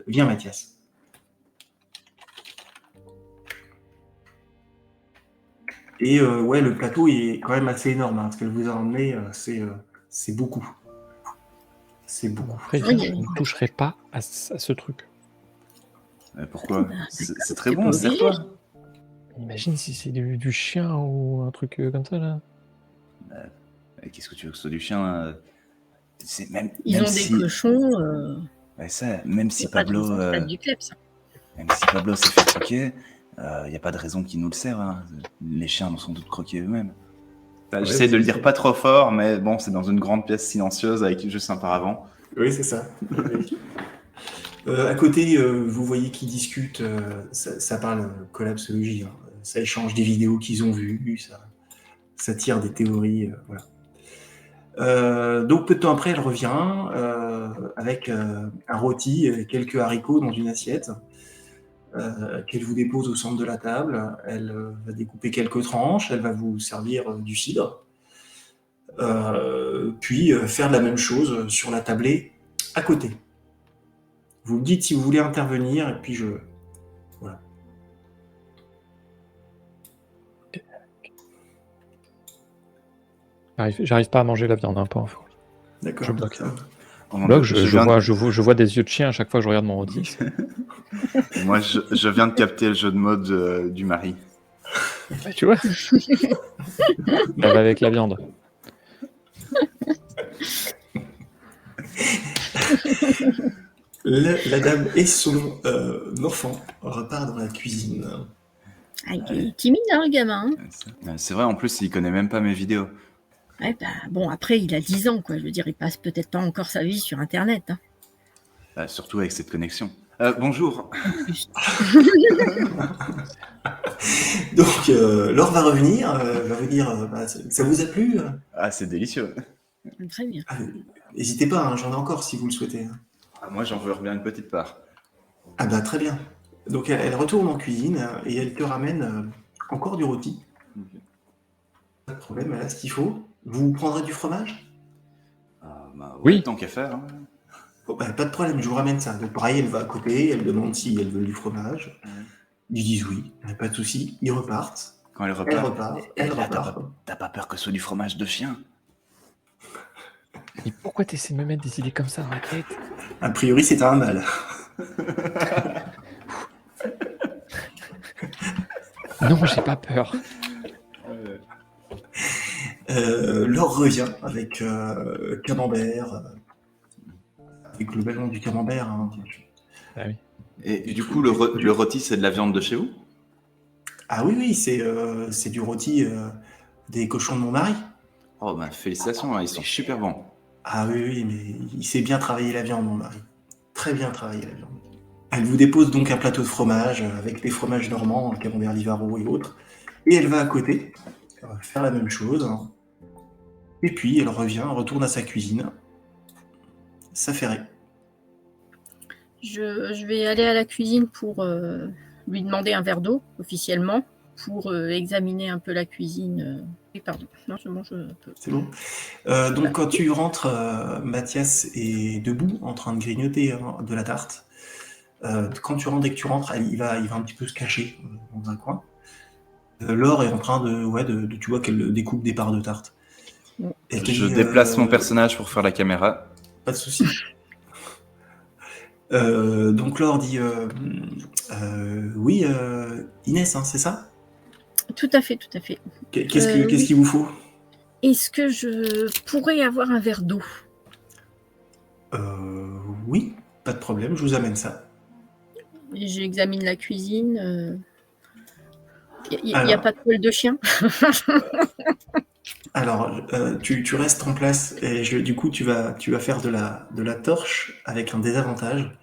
viens Mathias. Et ouais, le plateau est quand même assez énorme, hein, ce qu'elle vous a emmené, c'est beaucoup. C'est beaucoup. Après, je ne toucherai pas à ce truc. Pourquoi? C'est très t'es bon, pas sers-toi. Imagine si c'est du chien ou un truc comme ça là. Qu'est-ce que tu veux que ce soit du chien? Ils ont des cochons. Ouais, ça, même si y a pas de Pablo, raison qu'ils fassent du kleps. même si Pablo s'est fait croquer, il n'y a pas de raison qu'il nous le serve. Hein. Les chiens nous sont tous croqués eux-mêmes. J'essaie de le dire pas trop fort, mais bon, c'est dans une grande pièce silencieuse avec juste un paravent. Oui, c'est ça. À côté, vous voyez qu'ils discutent, ça parle collapsologie, hein. Ça échange des vidéos qu'ils ont vues, ça tire des théories, voilà. Donc peu de temps après, elle revient avec un rôti et quelques haricots dans une assiette qu'elle vous dépose au centre de la table. Elle va découper quelques tranches, elle va vous servir du cidre, puis faire la même chose sur la tablée à côté. Vous me dites si vous voulez intervenir, et puis voilà. J'arrive pas à manger la viande, hein, pas info. D'accord. Je bloque. Je vois des yeux de chien à chaque fois que je regarde mon rôti. Moi, je viens de capter le jeu de mode du mari. Bah, tu vois. Ça va avec la viande. La dame et son enfant repartent dans la cuisine. Ah, il est timide, hein, le gamin. C'est vrai, en plus, il connaît même pas mes vidéos. Ouais, bah, bon, après, il a 10 ans, quoi. Je veux dire, il passe peut-être pas encore sa vie sur Internet. Hein. Surtout avec cette connexion. Bonjour. Donc, Laure va revenir, va vous dire bah, ça vous a plu? Ah, c'est délicieux. Très bien. N'hésitez pas, hein, j'en ai encore si vous le souhaitez. Ah, moi, j'en veux bien une petite part. Ah bah très bien. Donc elle retourne en cuisine et elle te ramène encore du rôti. Okay. Pas de problème, elle a ce qu'il faut. Vous prendrez du fromage? Ouais, Oui. Tant qu'à faire. Hein. Bon, bah, pas de problème, je vous ramène ça. Donc pareil, elle va à côté, elle demande si elle veut du fromage. Ils disent oui, pas de souci. Ils repartent. Quand elle repart. T'as pas peur que ce soit du fromage de chien? Mais pourquoi t'essaies de me mettre des idées comme ça dans la tête? A priori, c'est un mal. Non, j'ai pas peur. Laure revient avec camembert, Et globalement du camembert. Hein. Ah oui. Et du coup, le rôti, c'est de la viande de chez vous? Ah oui, c'est du rôti des cochons de mon mari. Oh, bah, félicitations, hein, ils sont super bons. Ah oui, mais il sait bien travailler la viande, mon mari. Très bien travailler la viande. Elle vous dépose donc un plateau de fromage avec les fromages normands, le camembert Livaro et autres. Et elle va à côté, elle va faire la même chose. Hein. Et puis elle retourne à sa cuisine. Ça fait. Je vais aller à la cuisine pour lui demander un verre d'eau, officiellement, pour examiner un peu la cuisine. Pardon, non, je mange un peu. C'est bon. Donc quand tu rentres, Mathias est debout en train de grignoter de la tarte. Quand tu rentres, dès que tu rentres, il va un petit peu se cacher dans un coin. Laure est en train tu vois qu'elle découpe des parts de tarte. Je déplace mon personnage pour faire la caméra. Pas de souci. Donc Laure dit oui, Inès, hein, c'est ça? Tout à fait. Qu'est-ce qu'il vous faut? Est-ce que je pourrais avoir un verre d'eau? Oui, pas de problème, je vous amène ça. J'examine la cuisine. Il n'y a pas de poil de chien? Alors, tu restes en place et du coup, tu vas faire de la torche avec un désavantage.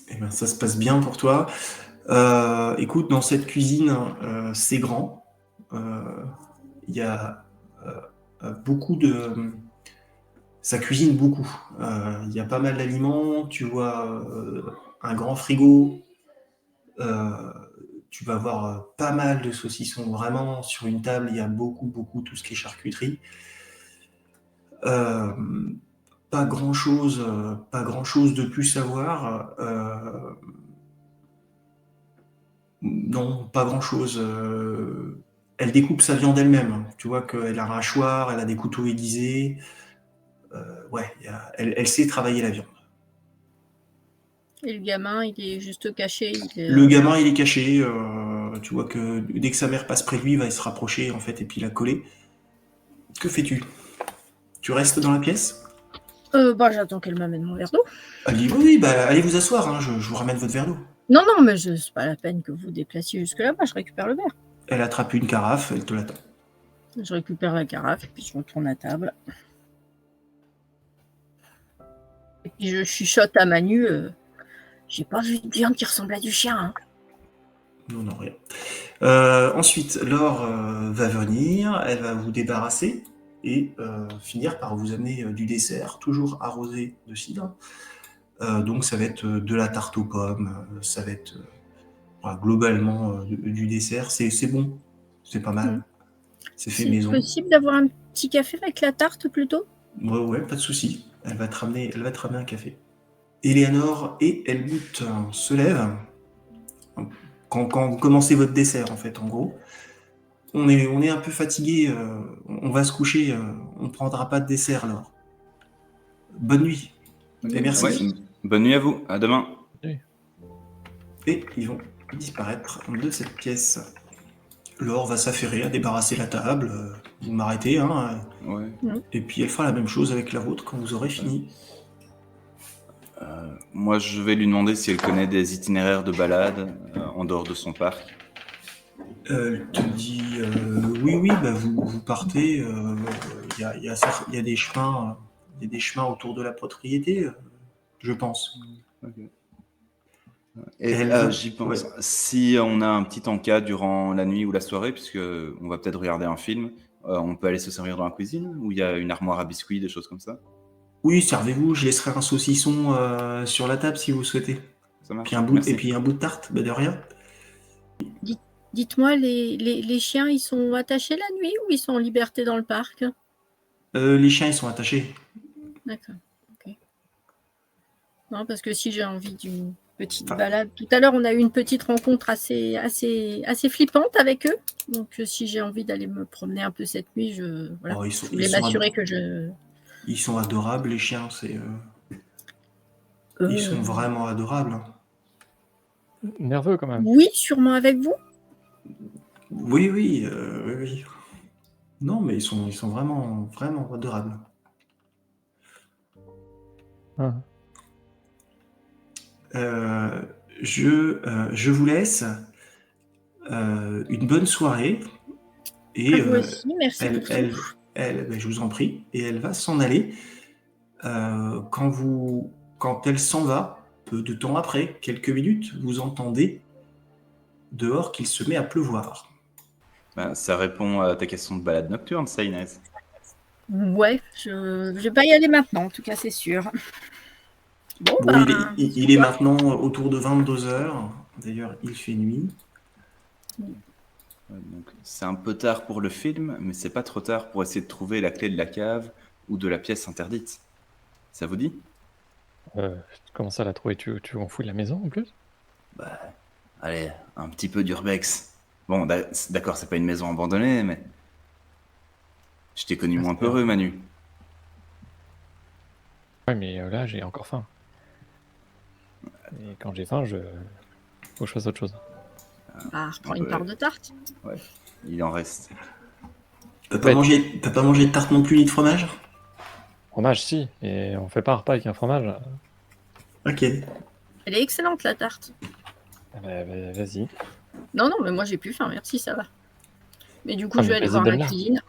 Eh ben, ça se passe bien pour toi. Écoute, dans cette cuisine, c'est grand. Il y a beaucoup de... Ça cuisine beaucoup. Il y a pas mal d'aliments. Tu vois un grand frigo. Tu vas avoir pas mal de saucissons. Vraiment, sur une table, il y a beaucoup, tout ce qui est charcuterie. Pas grand-chose de plus à voir. Non, pas grand-chose. Elle découpe sa viande elle-même. Tu vois qu'elle a un hachoir, elle a des couteaux aiguisés. Elle sait travailler la viande. Et le gamin, il est juste caché. Le gamin, il est caché. Tu vois que dès que sa mère passe près de lui, il va se rapprocher en fait et puis la coller. Que fais-tu? Tu restes dans la pièce? J'attends qu'elle m'amène mon verre d'eau. Elle dit oui, allez vous asseoir, hein, je vous ramène votre verre d'eau. Non, mais c'est pas la peine que vous déplaciez jusque là-bas, je récupère le verre. Elle attrape une carafe, elle te l'attend. Je récupère la carafe, et puis je retourne à table. Et puis je chuchote à Manu, j'ai pas vu de viande qui ressemble à du chien. Hein. Non, rien. Ensuite, Laure va venir, elle va vous débarrasser et finir par vous amener du dessert, toujours arrosé de cidre. Donc ça va être de la tarte aux pommes, ça va être globalement du dessert. C'est bon, c'est pas mal. C'est fait maison. C'est possible d'avoir un petit café avec la tarte plutôt? Ouais, pas de souci. Elle va te ramener un café. Eleanor et Helmut se lèvent. Quand vous commencez votre dessert, en fait, en gros. On est un peu fatigué, on va se coucher, on ne prendra pas de dessert, Laure. Bonne nuit. Et merci. Ouais, bonne nuit à vous, à demain. Oui. Et ils vont disparaître de cette pièce. Laure va s'affairer à débarrasser la table, vous m'arrêtez, hein. Ouais. Et puis elle fera la même chose avec la vôtre quand vous aurez fini. Moi, je vais lui demander si elle connaît des itinéraires de balade en dehors de son parc. Elle te dit oui, vous partez. Il y a des chemins, autour de la propriété, je pense. Okay. Et j'y pense. Ouais. Si on a un petit encas durant la nuit ou la soirée, puisque on va peut-être regarder un film, on peut aller se servir dans la cuisine où il y a une armoire à biscuits, des choses comme ça. Oui, servez-vous. Je laisserai un saucisson sur la table si vous souhaitez. Ça marche. Et puis un bout de tarte, de rien. Dites-moi, les chiens, ils sont attachés la nuit ou ils sont en liberté dans le parc? Les chiens, ils sont attachés. D'accord. Ok. Non, parce que si j'ai envie d'une petite balade... Tout à l'heure, on a eu une petite rencontre assez flippante avec eux. Donc, si j'ai envie d'aller me promener un peu cette nuit, je voulais m'assurer que je... Ils sont adorables, les chiens. Ils sont vraiment adorables. Hein. Nerveux, quand même. Oui, sûrement avec vous. Oui. Non, mais ils sont vraiment adorables. Ah. Je vous laisse une bonne soirée. Et À vous aussi, merci pour tout. ben, je vous en prie. Et elle va s'en aller quand elle s'en va, peu de temps après, quelques minutes, vous entendez dehors qu'il se met à pleuvoir. Ben, ça répond à ta question de balade nocturne, ça, Inès. Ouais, je vais pas y aller maintenant, en tout cas, c'est sûr. Bon, Bon, ben, il est maintenant autour de 22h. D'ailleurs, il fait nuit. Ouais, donc, c'est un peu tard pour le film, mais c'est pas trop tard pour essayer de trouver la clé de la cave ou de la pièce interdite. Ça vous dit? Comment ça, la trouver? Tu en fous de la maison en plus? Bah, allez, un petit peu d'urbex. Bon, d'accord, c'est pas une maison abandonnée, mais... Je t'ai connu moins peureux, Manu. Ouais, mais là, j'ai encore faim. Et quand j'ai faim, faut que je fasse autre chose. bah, reprends une part de tarte. Ouais, il en reste. T'as pas mangé de tarte non plus ni de fromage? Fromage, si. Et on fait pas un repas avec un fromage. Ok. Elle est excellente, la tarte. Ah bah, vas-y. Non, mais moi, j'ai plus faim, merci, ça va. Mais du coup, Ah, je vais mais aller vas-y, voir la donne-la. cuisine.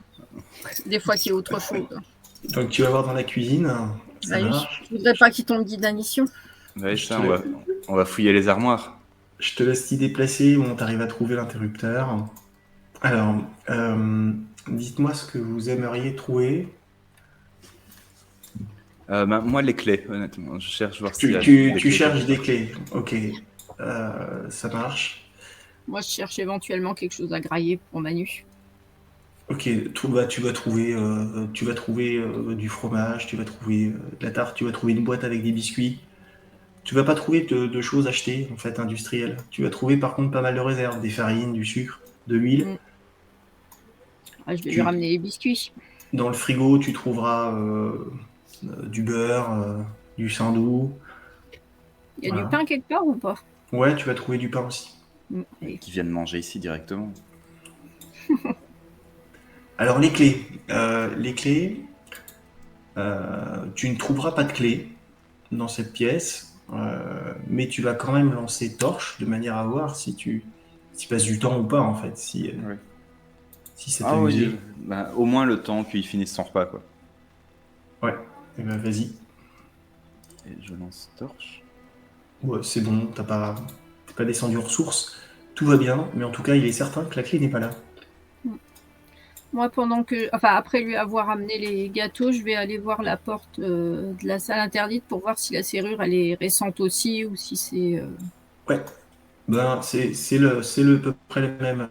Des fois qu'il y a autre chose. Donc tu vas voir dans la cuisine. Ça Bah oui, marche. je voudrais pas qu'il tombe d'inanition. Ouais, Je ça, te on va fouiller les armoires. Je te laisse t'y déplacer. Bon, t'arrives à trouver l'interrupteur. Alors, dites-moi ce que vous aimeriez trouver. Bah, moi, les clés, honnêtement. Je cherche voir s'il y a Tu clés cherches quelque des part. clés. Ok. Ça marche. Moi, je cherche éventuellement quelque chose à grailler pour Manu. Ok, tu vas trouver, du fromage, tu vas trouver de la tarte, tu vas trouver une boîte avec des biscuits. Tu vas pas trouver de choses achetées, en fait, industrielles. Tu vas trouver par contre pas mal de réserves, des farines, du sucre, de l'huile. Ah, je vais lui ramener les biscuits. Dans le frigo, tu trouveras du beurre, du saindoux. Il y a Voilà. du pain quelque part ou pas? Ouais, tu vas trouver du pain aussi. Allez. Qui viennent manger ici directement. Alors les clés. Tu ne trouveras pas de clés dans cette pièce, mais tu vas quand même lancer torche de manière à voir si tu passes du temps ou pas en fait, si ça Ah t'amuse. oui, bah, au moins le temps qu'il finisse son repas, quoi. Ouais, et ben vas-y. Et je lance torche. Ouais, c'est bon, t'es pas descendu en ressources, tout va bien, mais en tout cas il est certain que la clé n'est pas là. Moi, après lui avoir amené les gâteaux, je vais aller voir la porte de la salle interdite pour voir si la serrure elle est récente aussi ou si c'est. Ouais, ben c'est à peu près le même.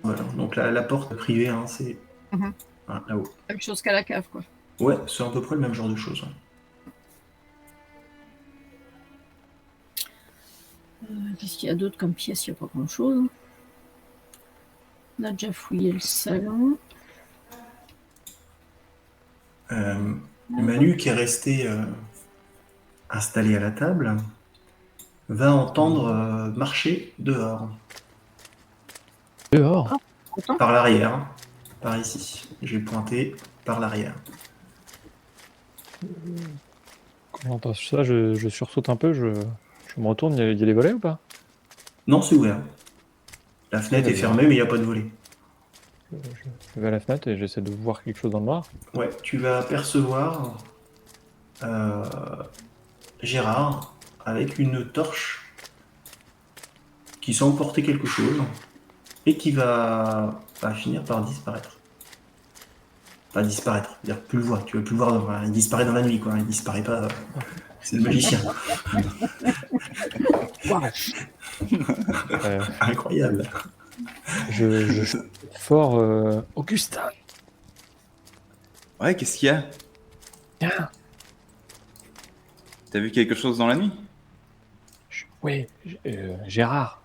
Voilà. Donc la porte privée, hein, c'est là-haut. Même chose qu'à la cave, quoi. Ouais, c'est à peu près le même genre de choses. Ouais. Qu'est-ce qu'il y a d'autre comme pièce? Il n'y a pas grand-chose. On a déjà fouillé le salon. Manu, qui est resté installé à la table, va entendre marcher dehors. Dehors? Par l'arrière, par ici. J'ai pointé par l'arrière. Quand j'entends ça, je sursaute un peu, je me retourne, il y a des volets ou pas? Non, c'est ouvert. La fenêtre est fermée, mais il n'y a pas de volet. Je vais à la fenêtre et j'essaie de voir quelque chose dans le noir. Ouais, tu vas apercevoir Gérard avec une torche qui semble porter quelque chose et qui va finir par disparaître. Pas disparaître, c'est-à-dire plus le voir. Tu vas plus le voir, il disparaît dans la nuit, quoi. Il disparaît pas. C'est le magicien. Incroyable. Je fort Augustin. Ouais, qu'est-ce qu'il y a? Viens. T'as vu quelque chose dans la nuit? Ouais, Gérard.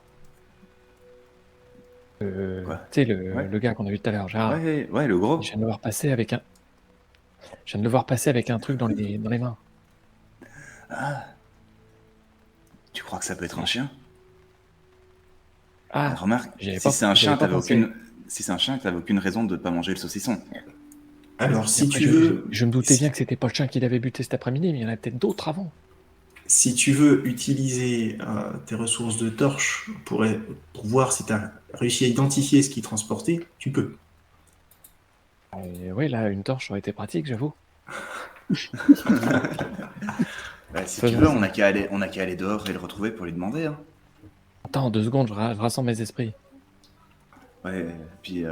Quoi? Tu sais, le gars qu'on a vu tout à l'heure, Gérard. Ouais, le gros. Je viens de le voir passer avec un truc dans les mains. Ah. Tu crois que ça peut être un chien? Ah, remarque, j'y avais si pas- c'est un j'y chien, avais pas t'avais pensé. aucune raison de pas manger le saucisson. Alors, si Après, tu veux, je me doutais bien que c'était pas le chien qui l'avait buté cet après-midi, mais il y en a peut-être d'autres avant. si tu veux utiliser tes ressources de torche pour voir si tu as réussi à identifier ce qui transportait, tu peux. Et ouais, là, une torche aurait été pratique, j'avoue. Bah, si Faisons tu veux, ça. on n'a qu'à aller dehors et le retrouver pour lui demander. Hein. Attends, 2 secondes, je rassemble mes esprits. Ouais, puis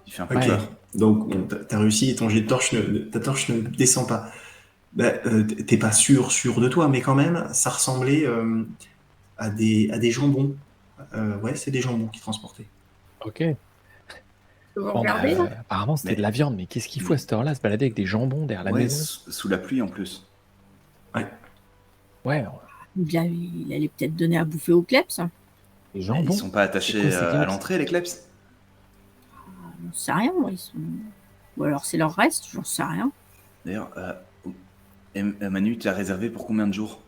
il fait un peu Ok. peur. Donc, tu as réussi et ton jet de torche, ta torche ne descend pas. Bah, t'es pas sûr de toi, mais quand même, ça ressemblait à des jambons. Ouais, c'est des jambons qui transportaient. Ok. Vous Bon, bah, regardez là apparemment, c'était Mais- de la viande, mais qu'est-ce qu'il faut à cette heure-là, se balader avec des jambons derrière la Ouais, maison? sous la pluie en plus. Ouais, Il allait peut-être donner à bouffer aux kleps. les Mais jambons. ils sont pas C'est attachés quoi, ces à kleps l'entrée, les kleps? J'en sais rien, moi. Ou alors c'est leur reste, j'en sais rien. D'ailleurs, Manu, tu l'as réservé pour combien de jours?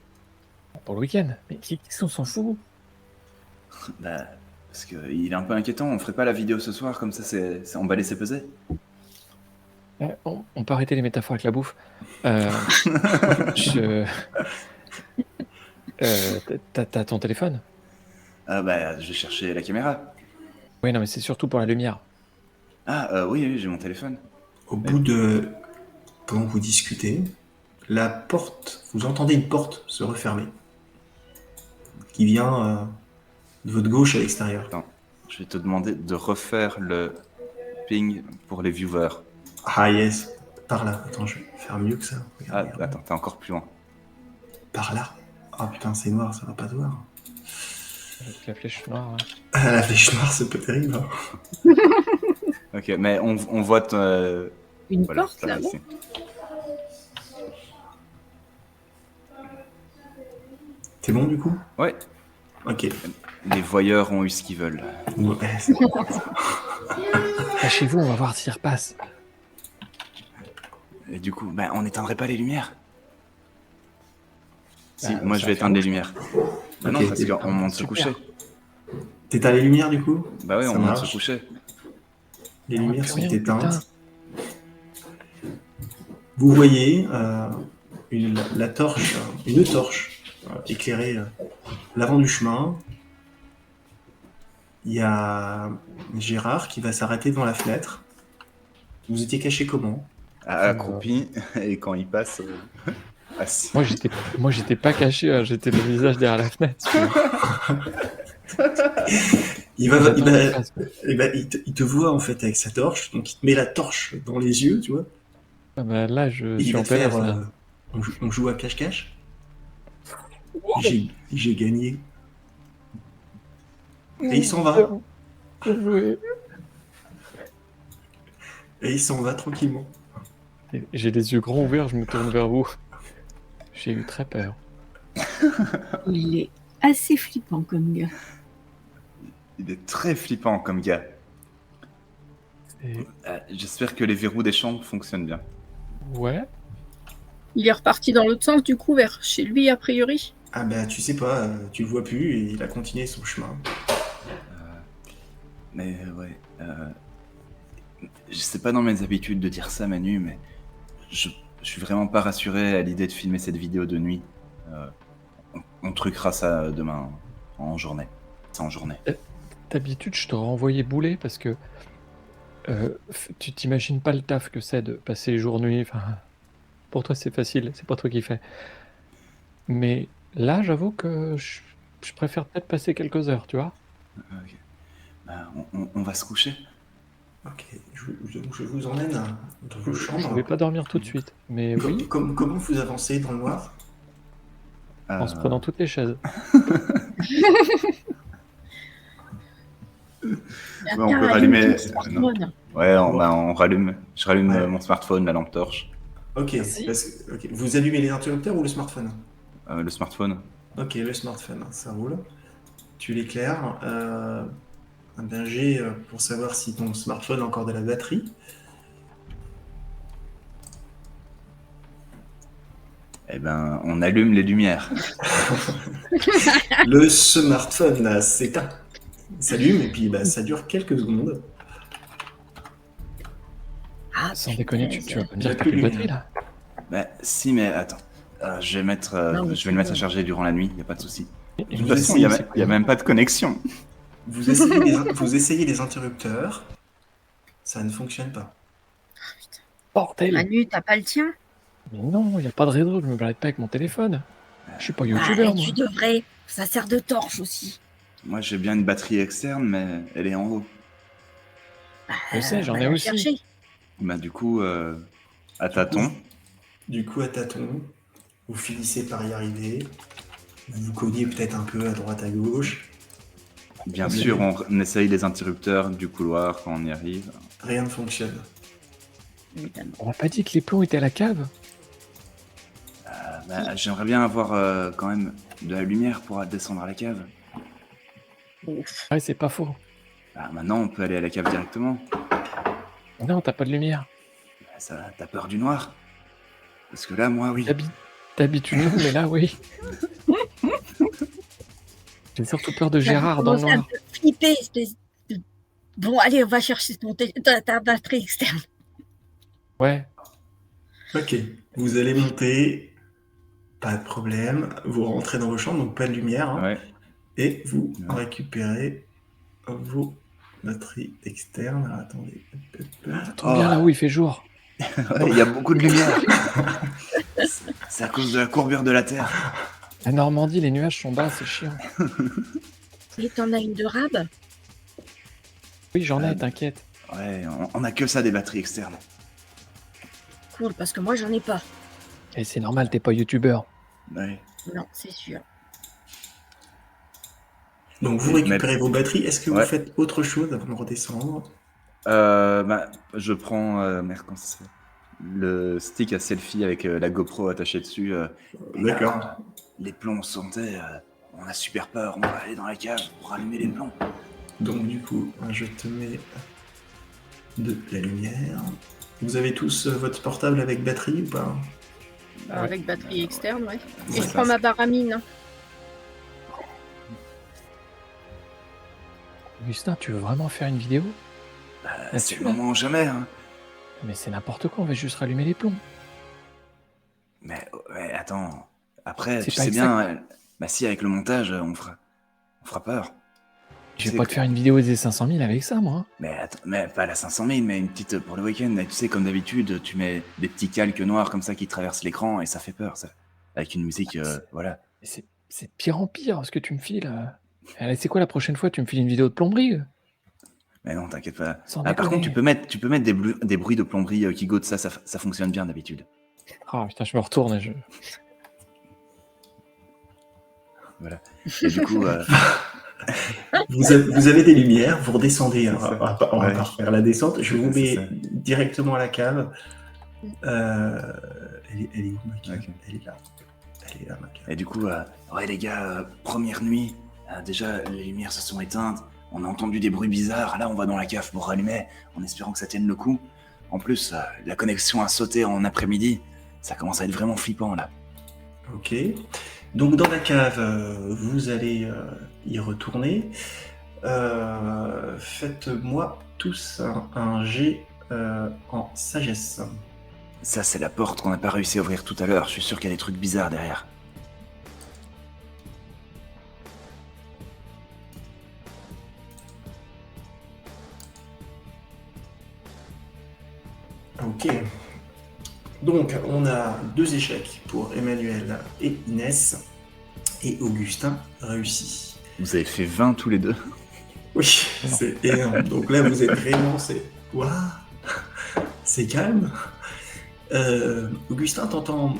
Pour le week-end. Mais qu'est-ce qu'on s'en fout? Bah, parce qu'il est un peu inquiétant. On ferait pas la vidéo ce soir, comme ça, c'est emballer, c'est pesé. On peut arrêter les métaphores avec la bouffe. T'as ton téléphone? Ah bah, je vais chercher la caméra. Oui, non, mais c'est surtout pour la lumière. Ah, oui, j'ai mon téléphone. Au bout de... Pendant que vous discutez, la porte, vous entendez une porte se refermer qui vient de votre gauche à l'extérieur. Je vais te demander de refaire le ping pour les viewers. Ah yes, par là. Attends, je vais faire mieux que ça. Ah, Regardez. attends, t'es encore plus loin. Par là. Ah putain, c'est noir, ça va pas te voir. Avec la flèche noire, ouais. Ah, la flèche noire, c'est pas terrible. Hein. Ok, mais on voit... Une voilà, porte ça, là-bas. ici. C'est bon du coup? Ouais, Ok. les voyeurs ont eu ce qu'ils veulent. Ouais, c'est bon. Cachez-vous, on va voir s'il repasse. Et du coup, bah, on n'éteindrait pas les lumières. Si, Bah, moi ça je vais va faire éteindre les rouge. lumières. Bah non, Ok, parce qu'on monte se super. coucher. T'éteins les lumières du coup? Bah ouais, Ça on monte marche. se coucher. Les On voit lumières plus sont rien, éteintes. Vous voyez une torche éclairer l'avant du chemin. Il y a Gérard qui va s'arrêter devant la fenêtre. Vous étiez caché comment? Accroupi, et quand il passe, assis. Moi, j'étais pas caché, hein, j'étais le visage derrière la fenêtre. tu vois. Il te voit en fait avec sa torche, donc il te met la torche dans les yeux, tu vois. Ah bah, là, je Et il suis va en te faire, PLS, là. on joue à cache-cache. J'ai gagné. Et il s'en va. Bien joué. Et il s'en va tranquillement. J'ai les yeux grands ouverts, je me tourne vers vous. J'ai eu très peur. Il est assez flippant comme gars. Il est très flippant comme gars. Et- J'espère que les verrous des chambres fonctionnent bien. Ouais. Il est reparti dans l'autre sens, du coup, vers chez lui, a priori. Ah bah tu sais pas, tu le vois plus et il a continué son chemin. Mais ouais, c'est pas dans mes habitudes de dire ça, Manu, mais je suis vraiment pas rassuré à l'idée de filmer cette vidéo de nuit. On truquera ça demain en journée. C'est en journée. D'habitude, je t'aurais envoyé bouler parce que tu t'imagines pas le taf que c'est de passer jour-nuit. Enfin, pour toi, c'est facile, c'est pas toi qui fais. Mais là, j'avoue que je préfère peut-être passer quelques heures, tu vois. Ok. Bah, on va se coucher. Ok, je vous emmène dans vos Je chambres. vais pas dormir tout de suite, mais oui, Comment vous avancez dans le noir? en se prenant toutes les chaises. Il a on bien peut allumé rallumer- son smartphone. Ouais, on rallume. Je rallume Ouais. mon smartphone, la lampe torche, Ok, Merci. ok. Vous allumez les interrupteurs ou le smartphone? le smartphone. Ok, le smartphone, ça roule. Tu l'éclaires. Un jet pour savoir si ton smartphone a encore de la batterie. Eh ben, on allume les lumières. Le smartphone s'éteint, s'allume et puis bah, ça dure quelques secondes. Ah, Sans déconner, tu punaise. vas pas me Il y a dire que t'as plus plus de de batterie là? Bah, si, mais attends. Je vais Non, mais je vais le mettre à bon. charger durant la nuit, il n'y a pas de souci. Et De Vous toute façon, il essayez, n'y a même pas de connexion. vous essayez les interrupteurs, ça ne fonctionne pas. Bordel! Manu, t'as pas le tien? Mais non, il y a pas de réseau, je me balade pas avec mon téléphone. Je suis pas Bah, youtubeur, moi. tu devrais. Ça sert de torche aussi. Moi, j'ai bien une batterie externe, mais elle est en haut. Bah, Je sais, j'en va ai la aussi. chercher. Bah, du coup, à tâtons. Du coup, à tâtons, vous finissez par y arriver. Vous vous cognez peut-être un peu à droite à gauche. Bien Oui. sûr, on essaye les interrupteurs du couloir quand on y arrive. Rien ne fonctionne. Évidemment. On m'a pas dit que les plombs étaient à la cave? Bah, j'aimerais bien avoir quand même de la lumière pour descendre à la cave. Ouf. Ouais, c'est pas faux. Bah, maintenant, on peut aller à la cave directement. Non, t'as pas de lumière. Bah, t'as peur du noir? Parce que là, moi, oui. D'habitude, non, mais là, oui. J'ai surtout peur de Gérard dans le Commence à noir. me flipper, espèce de... Bon, allez, on va chercher ta batterie externe. Ouais. Ok, vous allez monter, pas de problème. Vous rentrez dans vos chambres, donc pas de lumière. Hein, Ouais. et vous Ouais. récupérez vos batteries externes. Alors, attendez. Ça tombe bien là où il fait jour. Ouais, il y a beaucoup de lumière. C'est à cause de la courbure de la Terre. La Normandie, les nuages sont bas, c'est chiant. Et t'en as une de rab? Oui, j'en ai, t'inquiète. Ouais, on a que ça des batteries externes. Cool, parce que moi, j'en ai pas. Et c'est normal, t'es pas youtubeur. Ouais. Non, c'est sûr. Donc vous Mais- récupérez vos batteries. Est-ce que vous Ouais. faites autre chose avant de redescendre? Bah, je prends merde, comment ça s'appelle, le stick à selfie avec la GoPro attachée dessus. Et D'accord. là, les plombs sautaient. On a super peur. On va aller dans la cave pour allumer les plombs. Donc du coup, je te mets de la lumière. Vous avez tous votre portable avec batterie ou pas? Ouais. Avec batterie externe, ouais. Et Ouais, je ça, prends ma baramine. Hein. Augustin, tu veux vraiment faire une vidéo? C'est le moment ou jamais. Hein. Mais c'est n'importe quoi, on va juste rallumer les plombs. Mais ouais, attends. Après, C'est tu pas sais exact. bien. Bah si, avec le montage, on fera peur. Je Tu vais sais pas que- te faire une vidéo des 500 000 avec ça, moi. Hein. Mais attends, mais pas la 500 000, mais une petite pour le week-end. Tu sais, comme d'habitude, tu mets des petits calques noirs comme ça qui traversent l'écran et ça fait peur, ça. Avec une musique, voilà. Mais c'est de pire en pire ce que tu me files. Allez, c'est quoi la prochaine fois? Tu me files une vidéo de plomberie? Mais non, t'inquiète pas. Sans Par déconner. contre, tu peux mettre des bruits de plomberie qui goûtent ça fonctionne bien d'habitude. Ah putain, je me retourne et je... Voilà. Et du coup, Vous avez des lumières, vous redescendez. Hein, C'est ça. on va Ouais. pas refaire la descente. Je vous C'est mets ça. directement à la cave. Elle est où ma cave? Ok. Elle est là. Elle est là ma cave. Et du coup, ouais les gars, première nuit, déjà les lumières se sont éteintes, on a entendu des bruits bizarres, là on va dans la cave pour rallumer, en espérant que ça tienne le coup. En plus, la connexion a sauté en après-midi, ça commence à être vraiment flippant là. Ok. Donc dans la cave, vous allez y retourner. Faites-moi tous un jet en sagesse. Ça c'est la porte qu'on n'a pas réussi à ouvrir tout à l'heure, je suis sûr qu'il y a des trucs bizarres derrière. Ok. Donc, on a 2 échecs pour Emmanuel et Inès. Et Augustin réussit. Vous avez fait 20 tous les deux. Oui, c'est énorme. Donc là, vous êtes vraiment... Waouh. C'est calme. Augustin, t'entends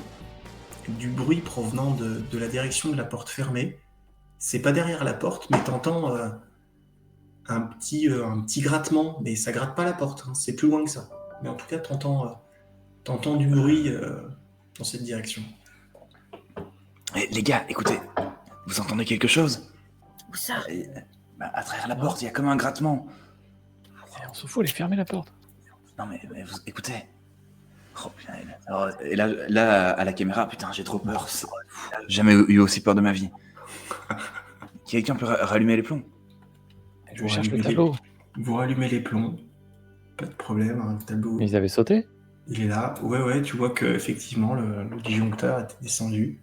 du bruit provenant de la direction de la porte fermée. C'est pas derrière la porte, mais t'entends un petit grattement. Mais ça gratte pas la porte, hein. C'est plus loin que ça. Mais en tout cas, t'entends du bruit dans cette direction. Eh, les gars, écoutez, vous entendez quelque chose? Où ça? Bah, à travers la porte, il y a comme un grattement. On s'en fout, allez fermer la porte. Non mais vous écoutez. Oh putain. Alors, et là, à la caméra, putain, j'ai trop peur. J'ai jamais eu aussi peur de ma vie. Quelqu'un peut rallumer les plombs? Je Vous cherche le rallumez tableau. Vous rallumez les plombs. Pas de problème, hein, le tableau, Mais ils avaient sauté? il est là. Ouais, tu vois que effectivement le disjoncteur est descendu.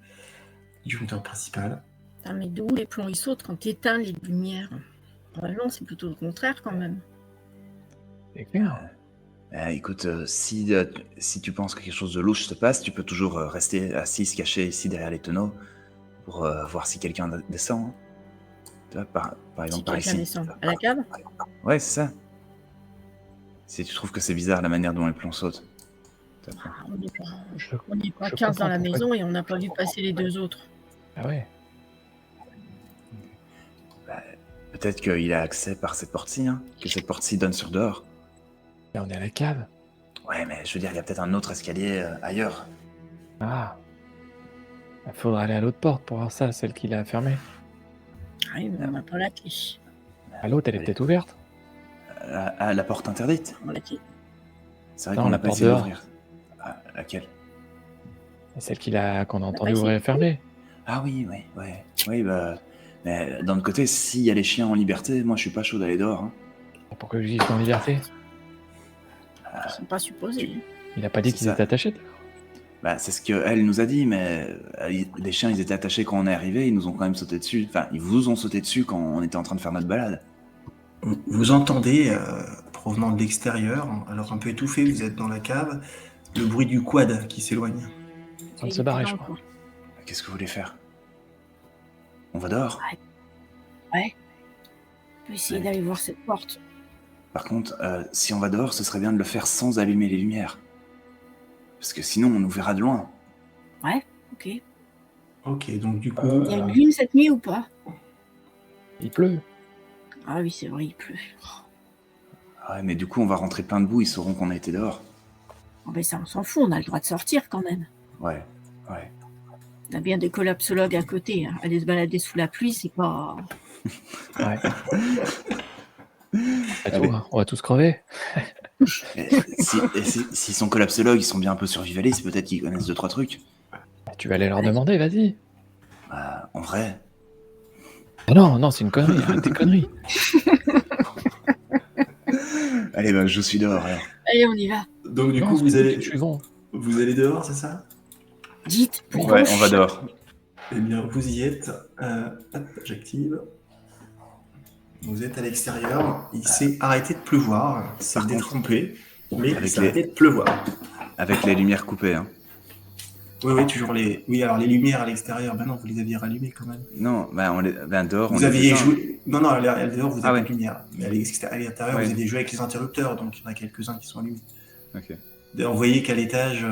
Disjoncteur principal. Ah, mais d'où les plombs ils sautent quand tu éteins les lumières? Normalement, c'est plutôt le contraire quand même. C'est clair. Écoute, si tu penses que quelque chose de louche se passe, tu peux toujours rester assis, se cacher ici derrière les tonneaux pour voir si quelqu'un descend. Hein. Tu vois, par Si exemple, par quelqu'un ici. descend à la cave? Ouais, c'est ça. Si tu trouves que c'est bizarre la manière dont les plombs sautent. Ah, on n'est pas, Je- on n'est pas je 15 dans comprends la pourquoi. maison et on n'a pas vu passer les 2 autres. Ah ouais. Peut-être qu'il a accès par cette porte-ci, hein, que cette porte-ci donne sur dehors. Là, on est à la cave. Ouais, mais je veux dire, il y a peut-être un autre escalier ailleurs. Ah. Il faudra aller à l'autre porte pour voir ça, celle qu'il a fermée. Ah oui, mais on n'a pas la clé. Ah, l'autre, elle est peut-être ouverte. La porte interdite. On la clé. C'est vrai Non, qu'on la n'a pas porte essayé dehors. d'ouvrir. Ah, laquelle? Celle qu'on a entendu pas ouvrir et fermer. Ah oui, ouais. Oui, bah... Mais d'un autre côté, s'il y a les chiens en liberté, moi je suis pas chaud d'aller dehors. Hein. Pourquoi ils sont en liberté? Ils sont pas supposés. Il a pas dit C'est qu'ils ça. étaient attachés. Bah, c'est ce qu'elle nous a dit, mais les chiens ils étaient attachés quand on est arrivé, ils nous ont quand même sauté dessus. Enfin, ils vous ont sauté dessus quand on était en train de faire notre balade. Vous entendez, provenant de l'extérieur, alors un peu étouffé, vous êtes dans la cave, le bruit du quad qui s'éloigne. En train de se barrer, je crois. Qu'est-ce que vous voulez faire? On va dehors. On peut essayer Ouais. d'aller voir cette porte. Par contre, si on va dehors, ce serait bien de le faire sans allumer les lumières. Parce que sinon, on nous verra de loin. Ok. Ok, donc du coup, Il y a une lune cette nuit ou pas? Il pleut. Ah oui, c'est vrai, il pleut. Ouais, mais du coup, on va rentrer plein de boue, ils sauront qu'on a été dehors. Oh, ben ça, on s'en fout, on a le droit de sortir quand même. Ouais. On a bien des collapsologues à côté. Hein. Aller se balader sous la pluie, c'est pas. Ouais. Pas tout, oui. hein. On va tous crever. S'ils sont collapsologues, ils sont bien un peu survivalistes, peut-être qu'ils connaissent 2-3 trucs. Tu vas aller leur demander, vas-y. Bah, en vrai, Ah non, c'est une connerie. Arrête tes conneries. allez, bah, je suis dehors. Alors. Allez, on y va. donc du Non, coup c'est vous nous allez, qui te suivons. vous allez dehors, c'est ça? Dites, pour Ouais, on va dehors. Eh bien, vous y êtes. Hop, j'active. Vous êtes à l'extérieur. Il s'est arrêté de pleuvoir. C'est Par contre, détrempé, mais il avec s'est les- arrêté de pleuvoir. Avec les lumières coupées, hein. Oui, toujours les. Oui, alors les lumières à l'extérieur, ben non, vous les aviez rallumées quand même. Non, bah, dehors, on Vous les aviez éteint. joué. Non, à dehors, vous avez Ah ouais. de lumière. Mais à l'intérieur, Ouais. vous avez joué avec les interrupteurs, donc il y en a quelques-uns qui sont allumés. Ok. D'ailleurs, vous voyez qu'à l'étage,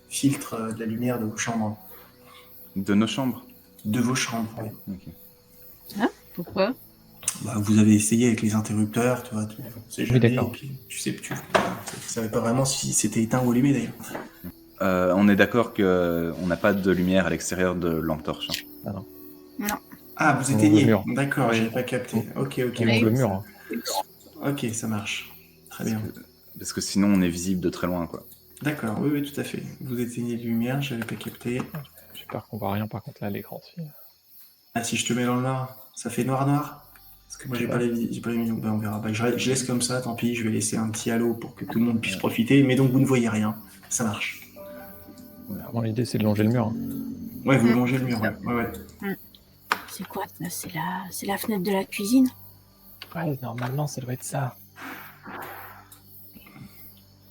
filtre de la lumière de vos chambres. De nos chambres. De vos chambres, oui. Ok. Pourquoi? Bah, vous avez essayé avec les interrupteurs, tu vois, c'est Oui, jamais, d'accord. et puis tu savais pas vraiment si c'était éteint ou allumé d'ailleurs. On est d'accord qu'on n'a pas de lumière à l'extérieur de lampe torche. Hein. Ah, vous On éteignez. ouvre le D'accord, Oui. j'avais pas capté. Ok. On ouvre le mur. Hein. Ok, ça marche. Très bien. Parce que sinon, on est visible de très loin, quoi. D'accord, oui, tout à fait. Vous éteignez les lumières, j'avais pas capté. J'espère qu'on voit rien par contre là, l'écran. Ah, si je te mets dans le noir, ça fait noir? Parce que moi, j'ai pas les visions. Ben, on verra. Ben, je laisse comme ça, tant pis, je vais laisser un petit halo pour que tout le monde puisse profiter. Mais donc, vous ne voyez rien. Ça marche. Vraiment, l'idée c'est de longer le mur. Hein. Ouais, vous longez le mur, ouais. C'est quoi ça? C'est la fenêtre de la cuisine? Ouais, normalement ça doit être ça.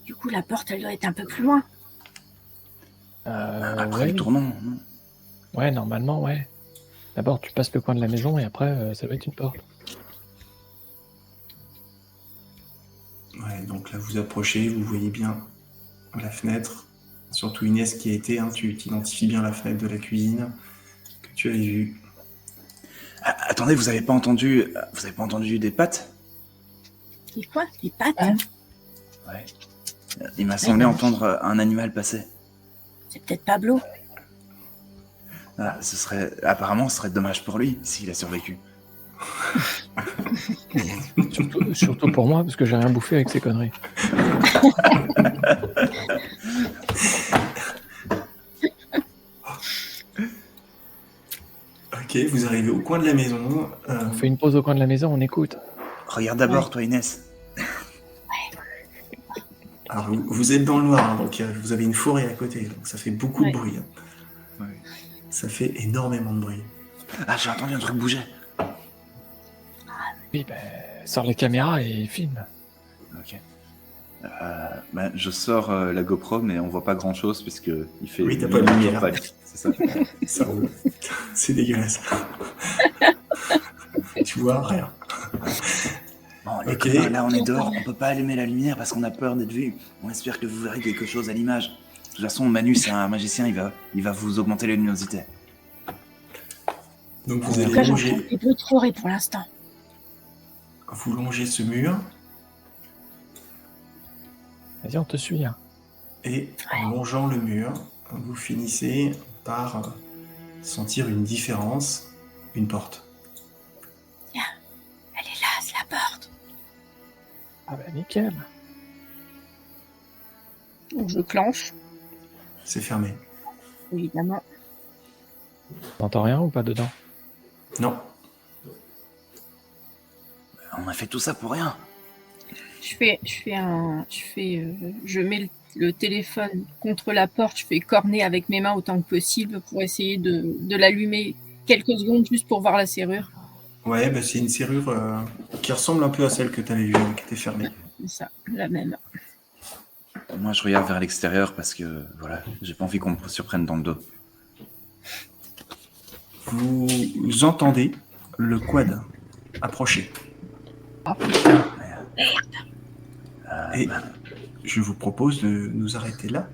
Du coup, la porte, elle doit être un peu plus loin. Après Ouais. le tournant, non? Ouais, normalement, ouais. D'abord, tu passes le coin de la maison et après, ça doit être une porte. Ouais, donc là, vous approchez, vous voyez bien la fenêtre. Surtout Inès qui a été, hein, tu identifies bien la fenêtre de la cuisine que tu avais vue. Ah, attendez, vous avez pas entendu des pattes? C'est quoi? Les pattes? Hein? Ouais. Il m'a semblé entendre un animal passer. C'est peut-être Pablo. Ah, apparemment, ce serait dommage pour lui s'il a survécu. Surtout pour moi, parce que j'ai rien bouffé avec ces conneries. Ok, vous arrivez au coin de la maison. On fait une pause au coin de la maison, on écoute. Regarde d'abord, toi, Inès. Alors, vous êtes dans le noir, hein, donc vous avez une forêt à côté, donc ça fait beaucoup de bruit. Hein. Ouais. Ça fait énormément de bruit. Ah, j'ai entendu un truc bouger. Oui, sors la caméra et filme. Ok. Je sors la GoPro, mais on voit pas grand chose puisque il fait. Oui, t'as pas de lumière. C'est ça. Ça roule. C'est dégueulasse. Tu vois rien. Bon, les Ok. copains, là on est dehors, on peut pas allumer la lumière parce qu'on a peur d'être vu. On espère que vous verrez quelque chose à l'image. De toute façon, Manu, c'est un magicien, il va vous augmenter la luminosité. Donc En vous tout allez cas, j'entends longer, des bruits de forêt pour l'instant. vous longez ce mur Vas-y, on te suit. Hein. et en longeant le mur, vous finissez par sentir une différence, une porte. Elle est là, c'est la porte. Ah nickel. Donc je clenche, C'est fermé. évidemment. T'entends rien ou pas dedans? Non. On a fait tout ça pour rien. Je mets le téléphone contre la porte, je fais corner avec mes mains autant que possible pour essayer de l'allumer quelques secondes juste pour voir la serrure. Ouais, c'est une serrure qui ressemble un peu à celle que tu avais vue, qui était fermée. C'est ça, la même. Moi, je regarde vers l'extérieur parce que, voilà, j'ai pas envie qu'on me surprenne dans le dos. Vous entendez le quad approcher. Et je vous propose de nous arrêter là.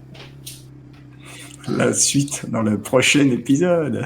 La suite dans le prochain épisode.